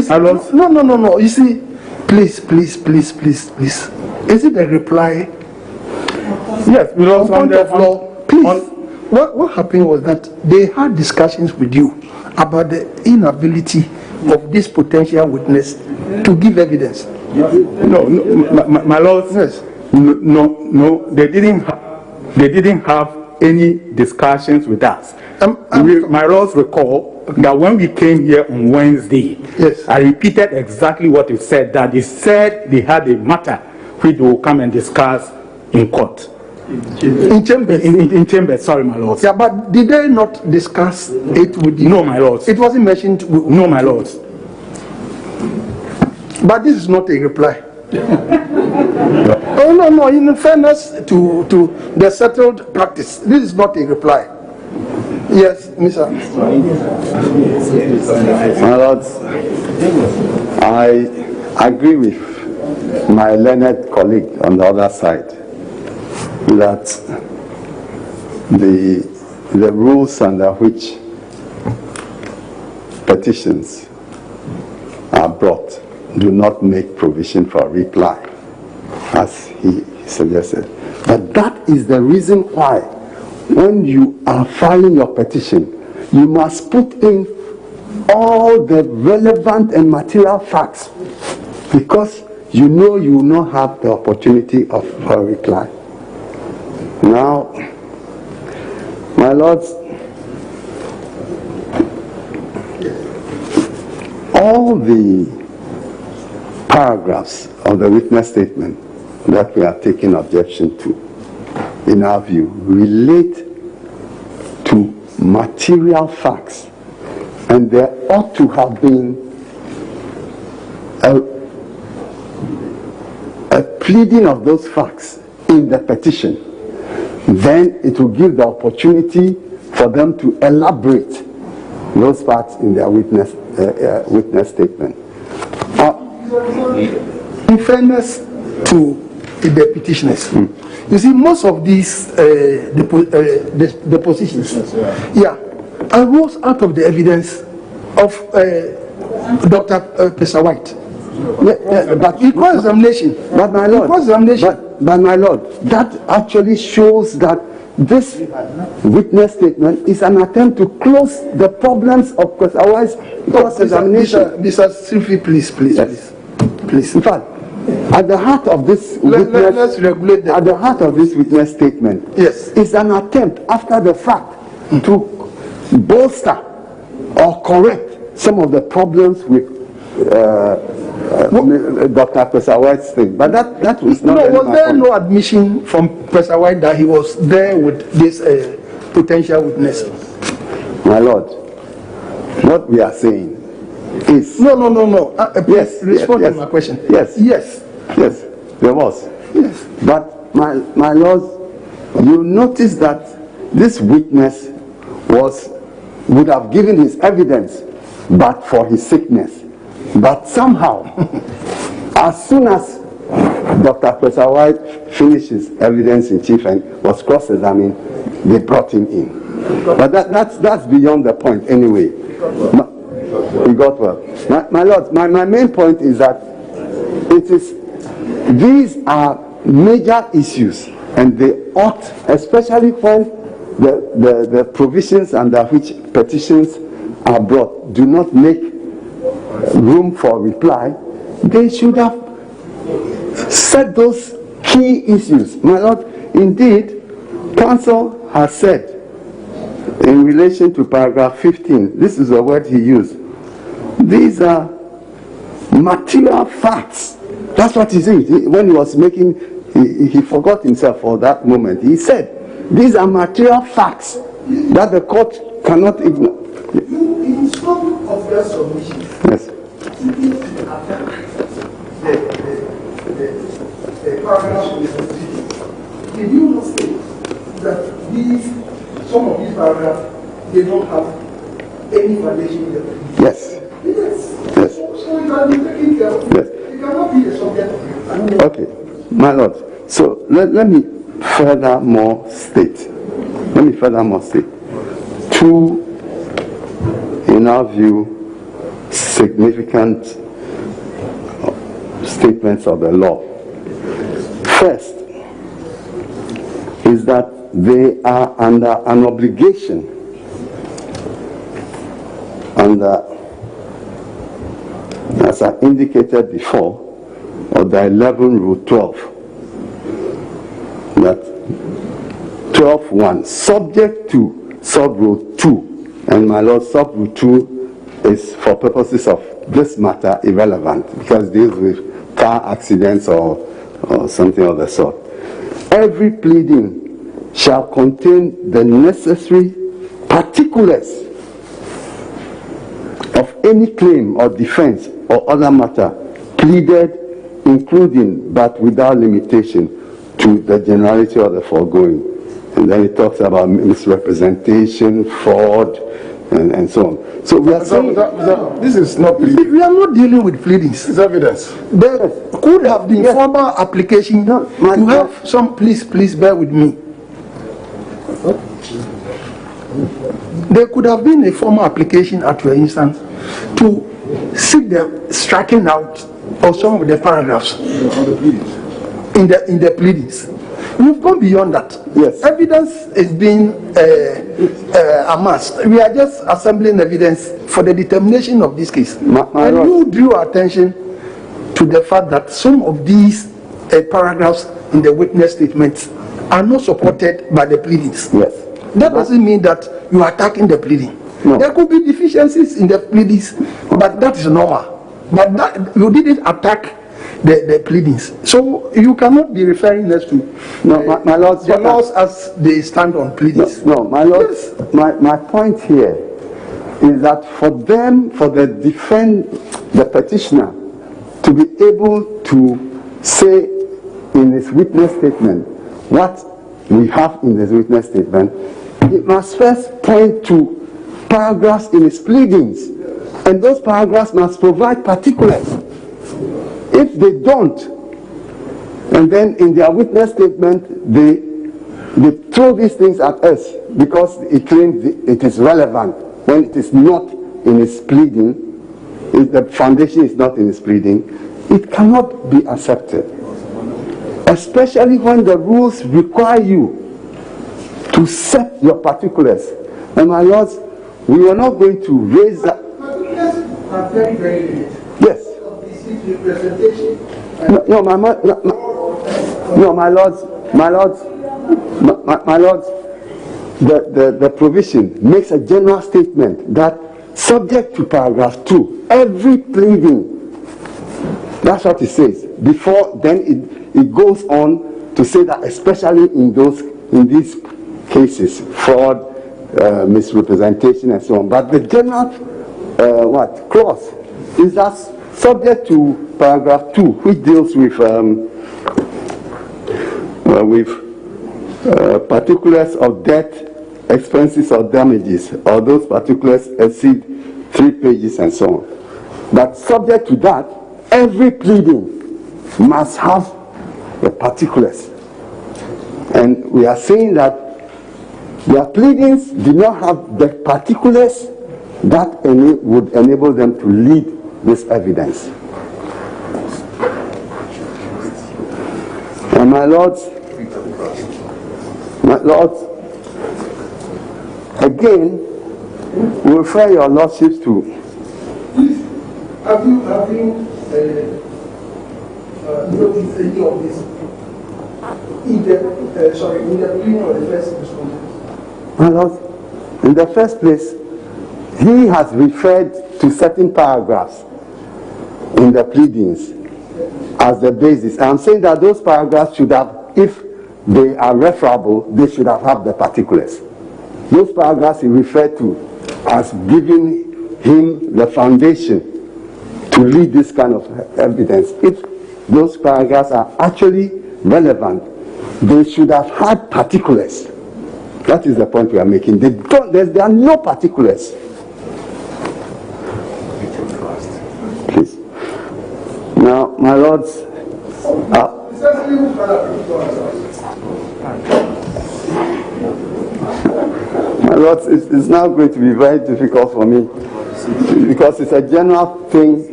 No. You see, please. Is it a reply?
Yes, we also
on point of law. Please. What happened was that they had discussions with you about the inability of this potential witness to give evidence.
No, my lord.
Yes.
No, they didn't have any discussions with us. My lords recall that when we came here on Wednesday,
yes,
I repeated exactly what you said, that they said they had a matter which they will come and discuss in court.
In chambers.
In chambers, sorry, my lords.
Yeah, but did they not discuss it with you?
No, my lords.
It wasn't mentioned.
No, my lords.
But this is not a reply. Oh, no, in fairness to the settled practice, this is not a reply. Yes, Mr.
My lords, I agree with my learned colleague on the other side that the rules under which petitions are brought do not make provision for reply, as he suggested. But that is the reason why, when you are filing your petition, you must put in all the relevant and material facts, because you know you will not have the opportunity of a reply. Now, my lords, all the paragraphs of the witness statement that we are taking objection to, in our view, relate to material facts, and there ought to have been a pleading of those facts in the petition. Then it will give the opportunity for them to elaborate those facts in their witness statement.
In fairness to the petitioners, you see, most of these depositions, arose out of the evidence of Dr. Pesar White.
But
cross-examination.
But my lord, but my lord, that actually shows that this witness statement is an attempt to close the problems of Pesar White's cross-examination.
Mr. Silvi, please.
In fact, at the heart of this
let's regulate that.
At the heart of this witness statement,
yes,
is an attempt after the fact to bolster or correct some of the problems with Dr. Pesar White's thing. But that was not.
No, was there no admission from Pesar White that he was there with this potential witness?
My lord, what we are saying is...
No.
Yes,
respond
yes,
to my question.
Yes, there was.
Yes.
But my lord, you notice that this witness would have given his evidence but for his sickness. But somehow, as soon as Dr. Pesar White finished his evidence in chief and was cross-examined, they brought him in. But that's beyond the point anyway. We got well. My lord, my main point is that these are major issues, and they ought, especially when the provisions under which petitions are brought do not make room for reply, they should have set those key issues. My lord, indeed, counsel has said in relation to paragraph 15, this is the word he used, these are material facts. That's what he said. When he was making, he forgot himself for that moment. He said, these are material facts that the court cannot ignore.
In some of your submissions,
yes,
the paragraphs of the petition, did you not say that some of these paragraphs, they don't have any violation in the petition?
Yes.
Yes. So it can be taken care of.
Yes.
It cannot be a subject of it.
Okay, my lord. So let me furthermore state. Two, in our view, significant statements of the law. First is that they are under an obligation as I indicated before, of the 11 Rule 12, that 12.1, subject to sub-rule 2. And my Lord, sub-rule 2 is for purposes of this matter irrelevant because it deals with car accidents or something of the sort. Every pleading shall contain the necessary particulars of any claim or defense or other matter pleaded, including but without limitation to the generality of the foregoing. And then it talks about misrepresentation, fraud, and so on. So we are saying
this is not pleading. We are not dealing with pleadings. It's evidence. There could have been formal application. You have some. Please bear with me. There could have been a formal application at your instance to seek the striking out of some of the paragraphs in the pleadings. We've gone beyond that.
Yes.
Evidence is being amassed. We are just assembling evidence for the determination of this case. And you drew attention to the fact that some of these paragraphs in the witness statements are not supported by the pleadings.
Yes.
That doesn't mean that you are attacking the pleading.
No.
There could be deficiencies in the pleadings, but that is normal. But that, you didn't attack the pleadings. So you cannot be referring us to
my Lord,
the laws as they stand on pleadings.
No, my Lord, yes. my point here is that for the petitioner to be able to say in his witness statement what we have in his witness statement, he must first point to paragraphs in his pleadings, and those paragraphs must provide particulars. If they don't, and then in their witness statement they throw these things at us because he claims it is relevant when it is not in his pleading, if the foundation is not in his pleading, it cannot be accepted. Especially when the rules require you to set your particulars. And my lords, we were not going to raise that.
Particulars are very, very limited.
Yes. No, my lords, the provision makes a general statement that subject to paragraph 2, every pleading, that's what it says. Before then it goes on to say that especially in these cases, fraud, misrepresentation and so on. But the general clause is that subject to paragraph 2, which deals with particulars of debt, expenses or damages, or those particulars exceed 3 pages and so on. But subject to that, every pleading must have the particulars. And we are saying that their pleadings do not have the particulars that would enable them to lead this evidence. And my lords, again, we refer your lordships to.
Please, have you noticed any of this in the pleading of the first respondent?
My lords, in the first place, he has referred to certain paragraphs in the pleadings as the basis. I'm saying that those paragraphs should have, if they are referable, they should have the particulars. Those paragraphs he referred to as giving him the foundation to lead this kind of evidence. If those paragraphs are actually relevant, they should have had particulars. That is the point we are making. There are no particulars. Please. Now, my lords, it's now going to be very difficult for me because it's a general thing.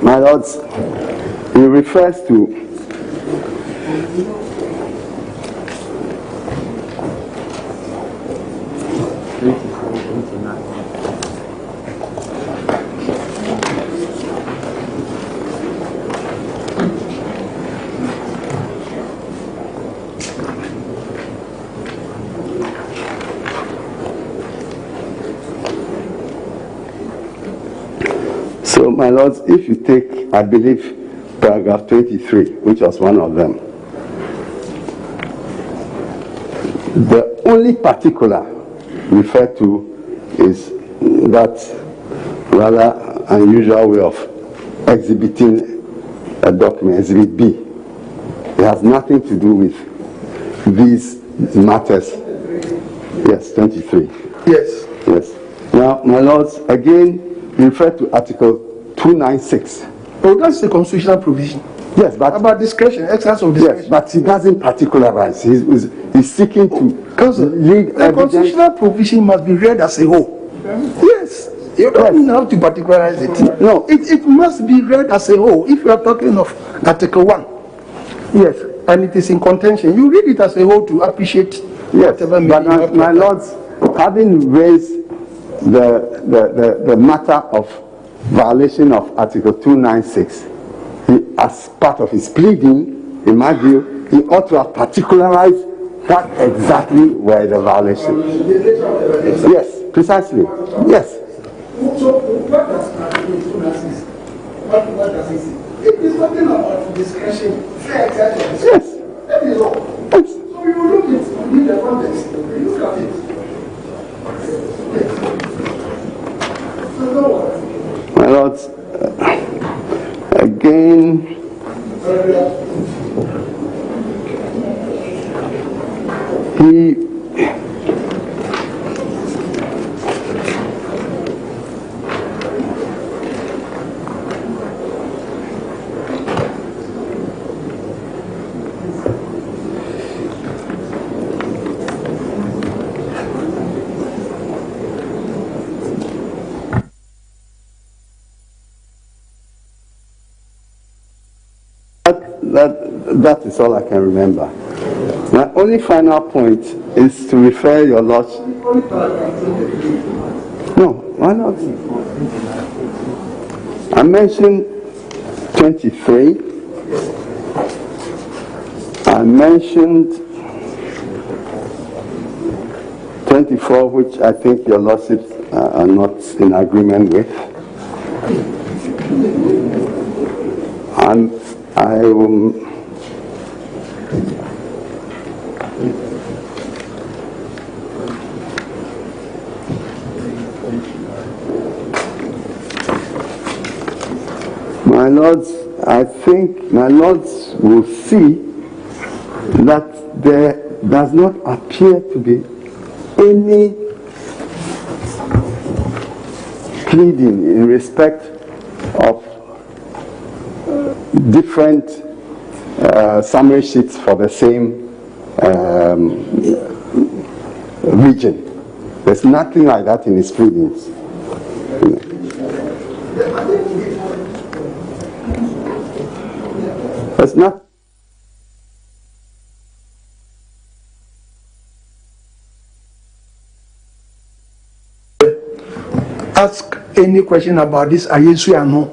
My lords, it refers to So, my lords, if you take, I believe, paragraph 23, which was one of them, the only particular referred to is that rather unusual way of exhibiting a document, Exhibit B. It has nothing to do with these matters. Yes, 23.
Yes.
Yes. Now, my lords, again, you refer to Article 296.
Oh, that's the constitutional provision.
Yes, but
about discretion, exercise of discretion.
Yes, but he doesn't particularize. He's seeking to lead
the constitutional provision must be read as a whole. Yes. You don't have to particularize it.
No.
It must be read as a whole. If you are talking of Article 1, yes, and it is in contention, you read it as a whole to appreciate whatever meaning.
But my lords, having raised the matter of violation of Article 296, as part of his pleading, in my view, he ought to have particularized what exactly were the violations. Yes, precisely. Yes.
So what does Article 296? What does it say? It is talking about discretion, fair exercise of discretion.
Yes.
That is all.
Yes.
So you look at it in the context. You look at it. Yes.
My lords, again, that is all I can remember. My only final point is to refer your lordship. No, why not? I mentioned 23. I mentioned 24, which I think your lordships are not in agreement with. And I will. My lords, I think my lords will see that there does not appear to be any pleading in respect of different summary sheets for the same region. There's nothing like that in his pleadings. There's not.
Ask any question about this Ayesu Ano.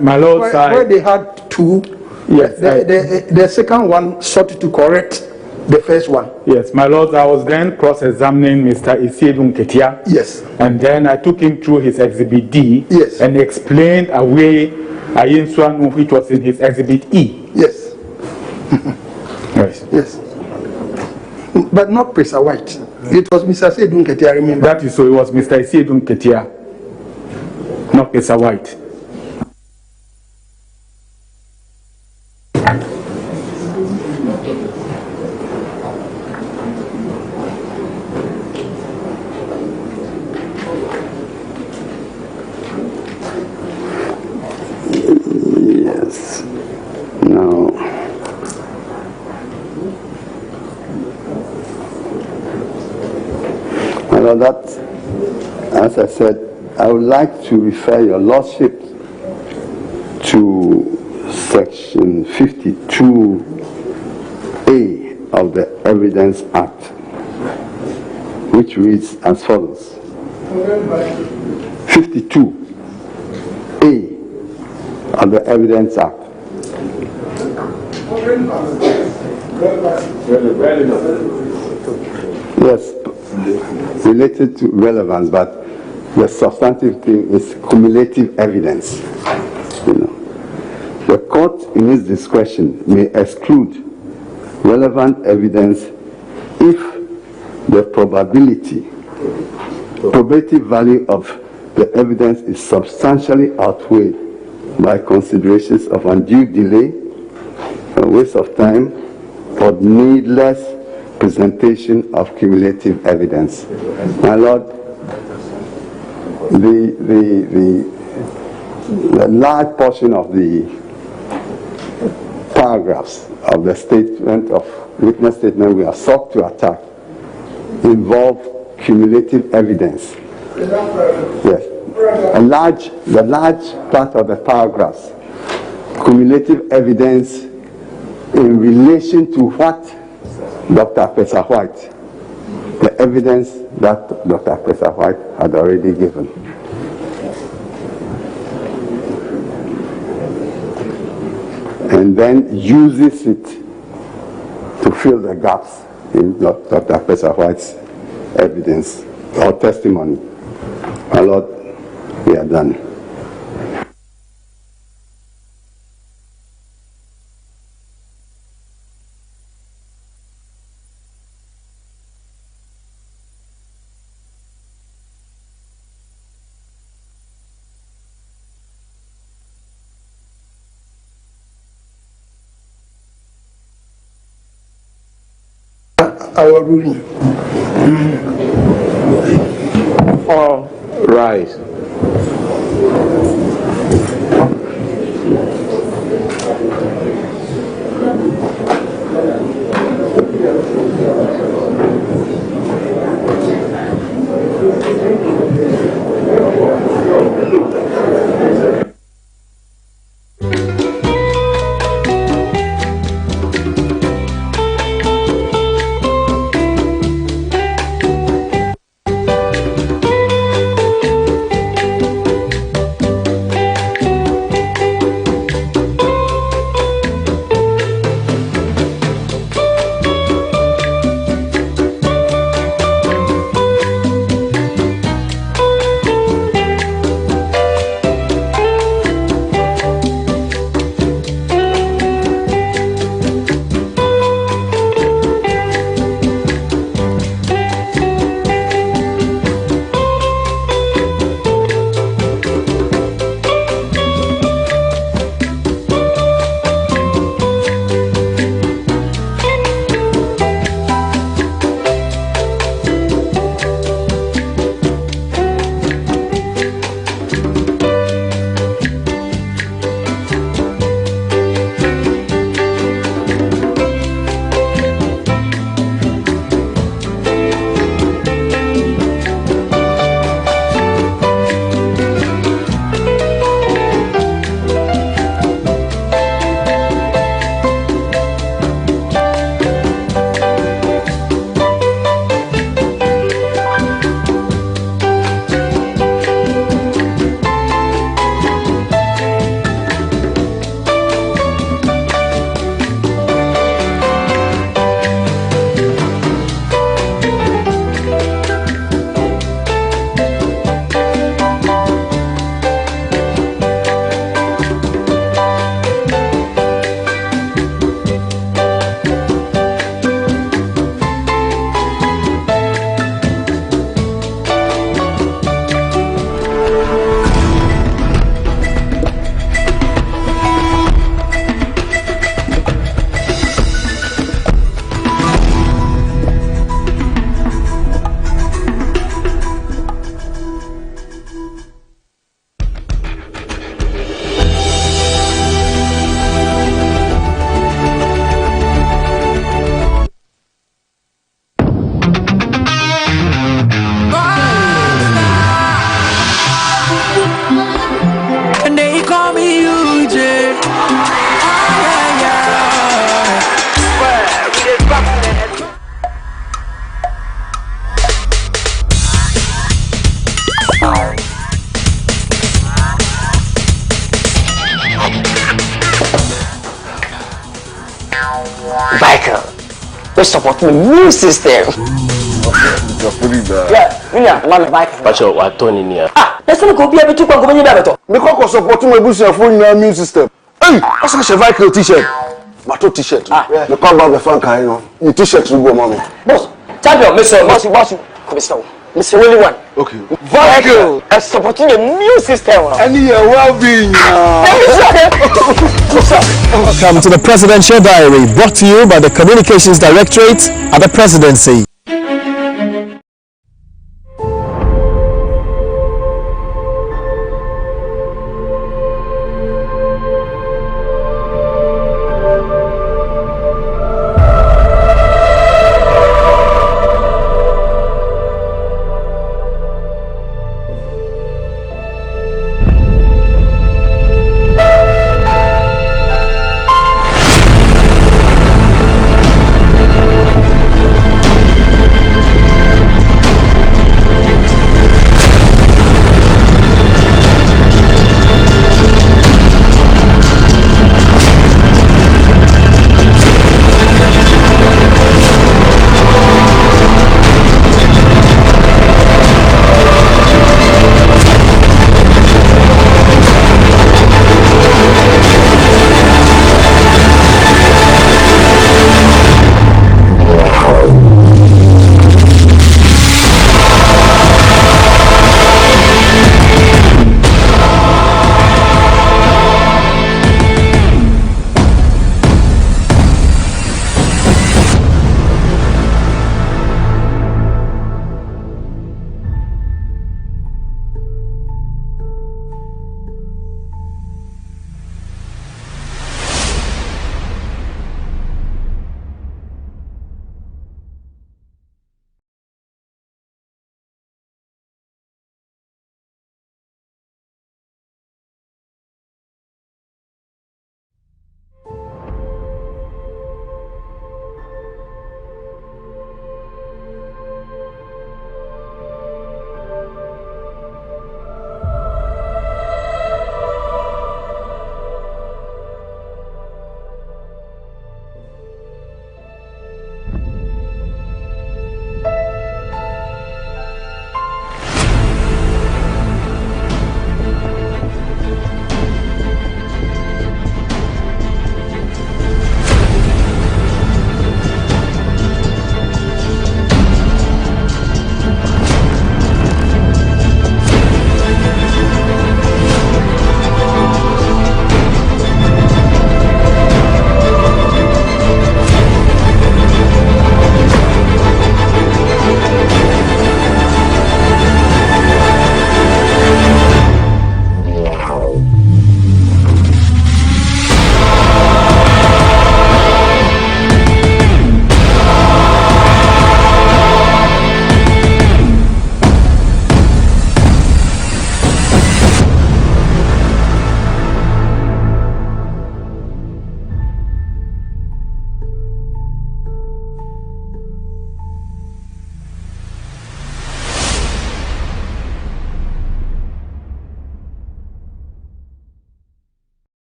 My Lord,
where they had two.
Yes,
the second one sought to correct the first one.
Yes, my Lord, I was then cross-examining Mr. Isiedun Ketia.
Yes.
And then I took him through his Exhibit D.
Yes.
And explained away Ayensuanu, which was in his Exhibit E.
Yes.
Yes.
Yes. But not Professor White. It was Mr. Isiedun Ketia, I remember.
That is so, it was Mr. Isiedun Ketia, not Professor White.
Yes. No. Well, that, as I said, I would like to refer your lordship to section 52A of the Evidence Act, which reads as follows. 52A of the Evidence Act. Yes, related to relevance, but the substantive thing is cumulative evidence. The court, in its discretion, may exclude relevant evidence if the probative value of the evidence is substantially outweighed by considerations of undue delay, a waste of time, or needless presentation of cumulative evidence. My Lord, the large portion of the paragraphs of the witness statement we are sought to attack involve cumulative evidence. Yes. The large part of the paragraphs, cumulative evidence in relation to what Dr. Pesa White, the evidence that Dr. Pesa White had already given. And then uses it to fill the gaps in Dr. Pesa White's evidence or testimony. My Lord, we are done.
Our ruling.
All rise.
we're supporting the new system. Yeah, mama bike.
But you are Tony near.
Let's go be able to go in the
Because supporting my business for the immune system. Hey, that's a Cheval t-shirt. Bato t-shirt. The cover the fan kind of. Your t-shirt will go, mommy.
Boss, champion, boss. Mr. Willie one.
Okay.
Vehicle. I'm supporting a new system.
Any well-being.
Welcome to the Presidential Diary, brought to you by the Communications Directorate at the Presidency.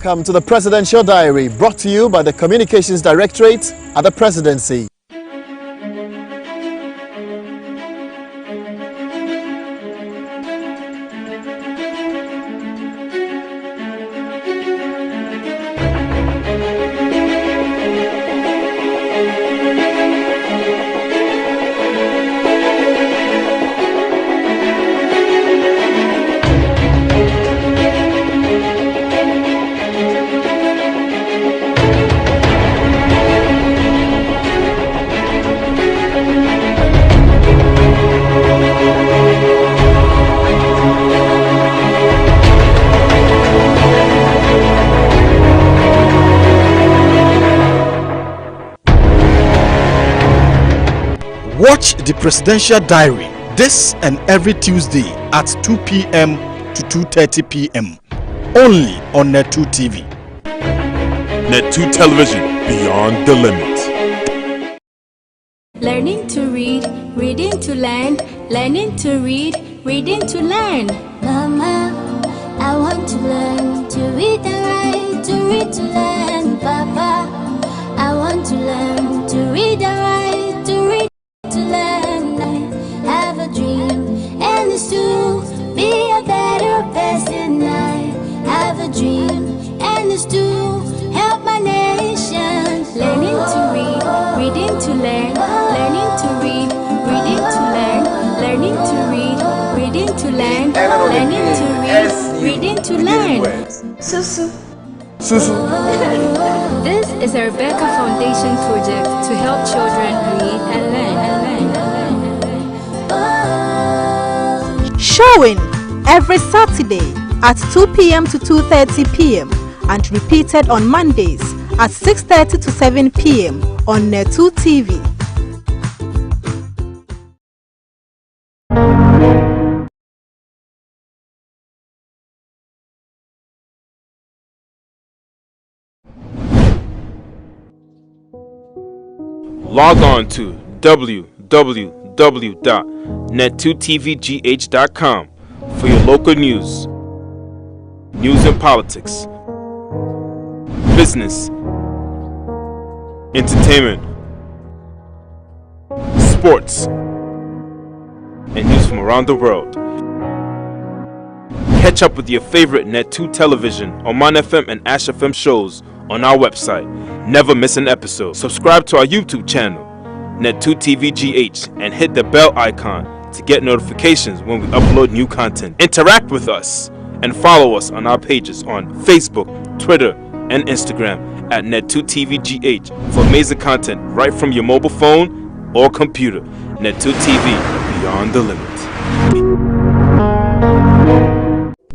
Welcome to the Presidential Diary, brought to you by the Communications Directorate at the Presidency. Watch the Presidential Diary this and every Tuesday at 2 p.m. to 2:30 p.m. only on Net2 TV.
Net2 Television, beyond the limit.
Learning to read, reading to learn, learning to read, reading to learn.
Mama, I want to learn to read and write, to read to learn. Papa, I want to learn to read and write, to read to learn. I have a dream, and it's to be a better person. I have a dream, and it's to help my nation.
Learning to read, reading to learn, learning to read, reading to learn, learning to read, reading to learn, learning to read, reading to learn.
Susu.
Susu.
This is a Rebecca Foundation project to help children read and learn.
Showing every Saturday at 2 p.m. to 2:30 p.m. and repeated on Mondays at 6:30 to 7 p.m. on Net2 TV.
Log on to www.net2tvgh.com for your local news and politics, business, entertainment, sports, and news from around the world. Catch up with your favorite Net2 television, Omanfm and Ashfm shows on our website. Never miss an episode. Subscribe to our YouTube channel, Net2 TVGH, and hit the bell icon to get notifications when we upload new content. Interact with us and follow us on our pages on Facebook, Twitter, and Instagram at Net2 TVGH for amazing content right from your mobile phone or computer. Net2 TV, beyond the limit.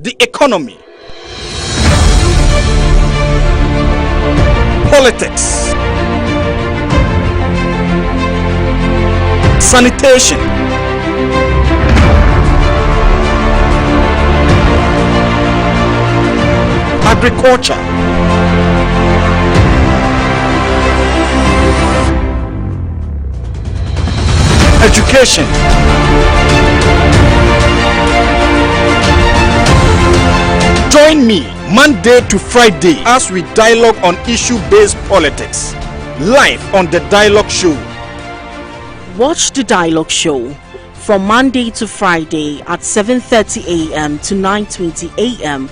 The economy, politics, sanitation, agriculture, education, join me Monday to Friday as we dialogue on issue-based politics, live on the Dialogue Show.
Watch the Dialogue Show from Monday to Friday at 7:30 a.m. to 9:20 a.m.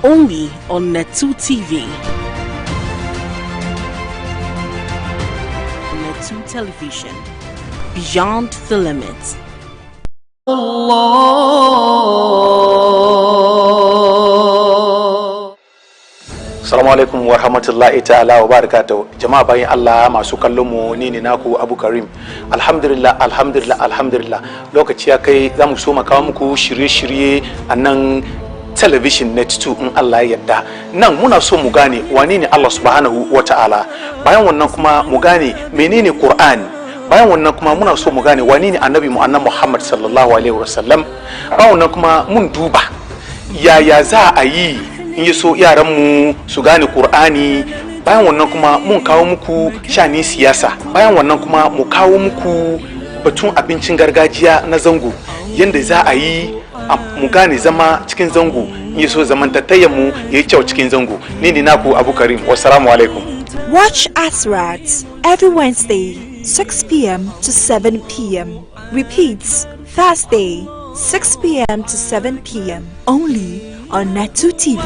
only on Net2 TV. Net2 Television, beyond the limit.
Assalamu alaikum wa rahmatullahi ta'ala wa barakatuh. Jama'a bayin Allah masu kallon mu, ni ne naku Abu Karim. Alhamdulillah. Lokaci ya kai zamu so makawa muku shirye-shirye a nan television Net2 in Allah ya yarda. Nan muna so mu gane wane ne Allah subhanahu wa ta'ala. Bayan wannan kuma mu gane menene Qur'ani. Bayan wannan kuma muna so mu gane wane ne Annabi Muhammad sallallahu alaihi wasallam. Bayan wannan kuma mun duba yaya za a yi in yi so yaranmu su gane Qur'ani. Bayan wannan kuma mun kawo muku shani siyasa. Bayan wannan kuma mu kawo muku batun abincin gargajiya na zango, yanda za a yi mu gane zama cikin zango in so zamantattayyar mu yayi kyau cikin zango. Ni ne naku Abu Karim. Wassalamu alaikum.
Watch Asrats every Wednesday 6 p.m. to 7 p.m. Repeats Thursday 6 p.m. to 7 p.m. only on Net2 TV.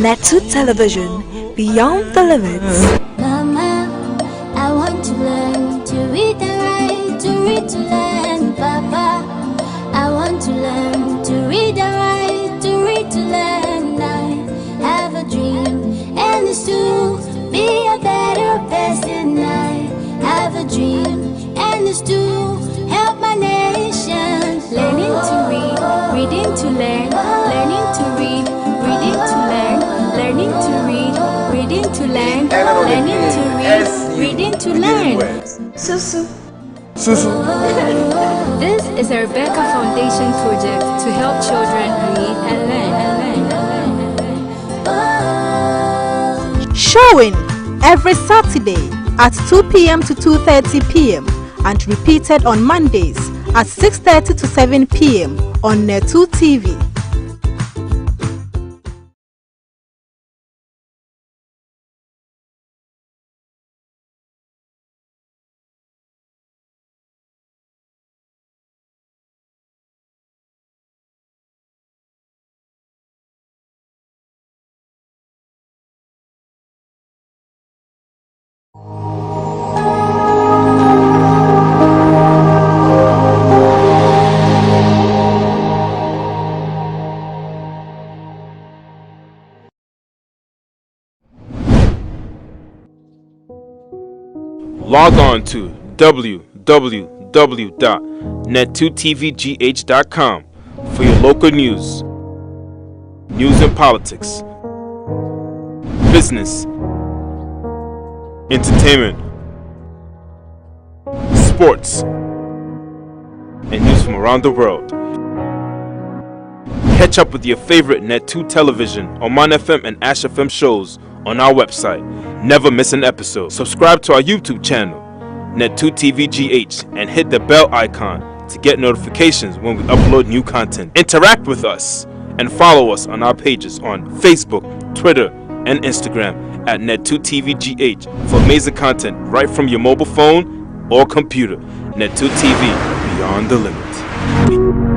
Net2 Television, beyond the limits.
Mama, I want to learn to read and write, to read to learn. Papa, I want to learn to read and write, to read to learn. I have a dream, and it's to be a better person. I have a dream, and it's to help my nation.
Learning to read, reading to learn, learning to read, reading to learn, learning to read, reading to learn, learning to read, reading to learn. Susu.
Susu.
This is a Rebecca Foundation project to help children read and learn.
Showing every Saturday at 2 p.m. to 2:30 p.m. and repeated on Mondays at 6:30 to 7 p.m. on Net2 TV.
Log on to www.net2tvgh.com for your local news and politics, business, entertainment, sports, and news from around the world. Catch up with your favorite Net2 television, Omanfm and AshFM shows on our website. Never miss an episode. Subscribe to our YouTube channel, Net2 TVGH, and hit the bell icon to get notifications when we upload new content. Interact with us and follow us on our pages on Facebook, Twitter, and Instagram at Net2 TVGH for amazing content right from your mobile phone or computer. Net2 TV, beyond the limit.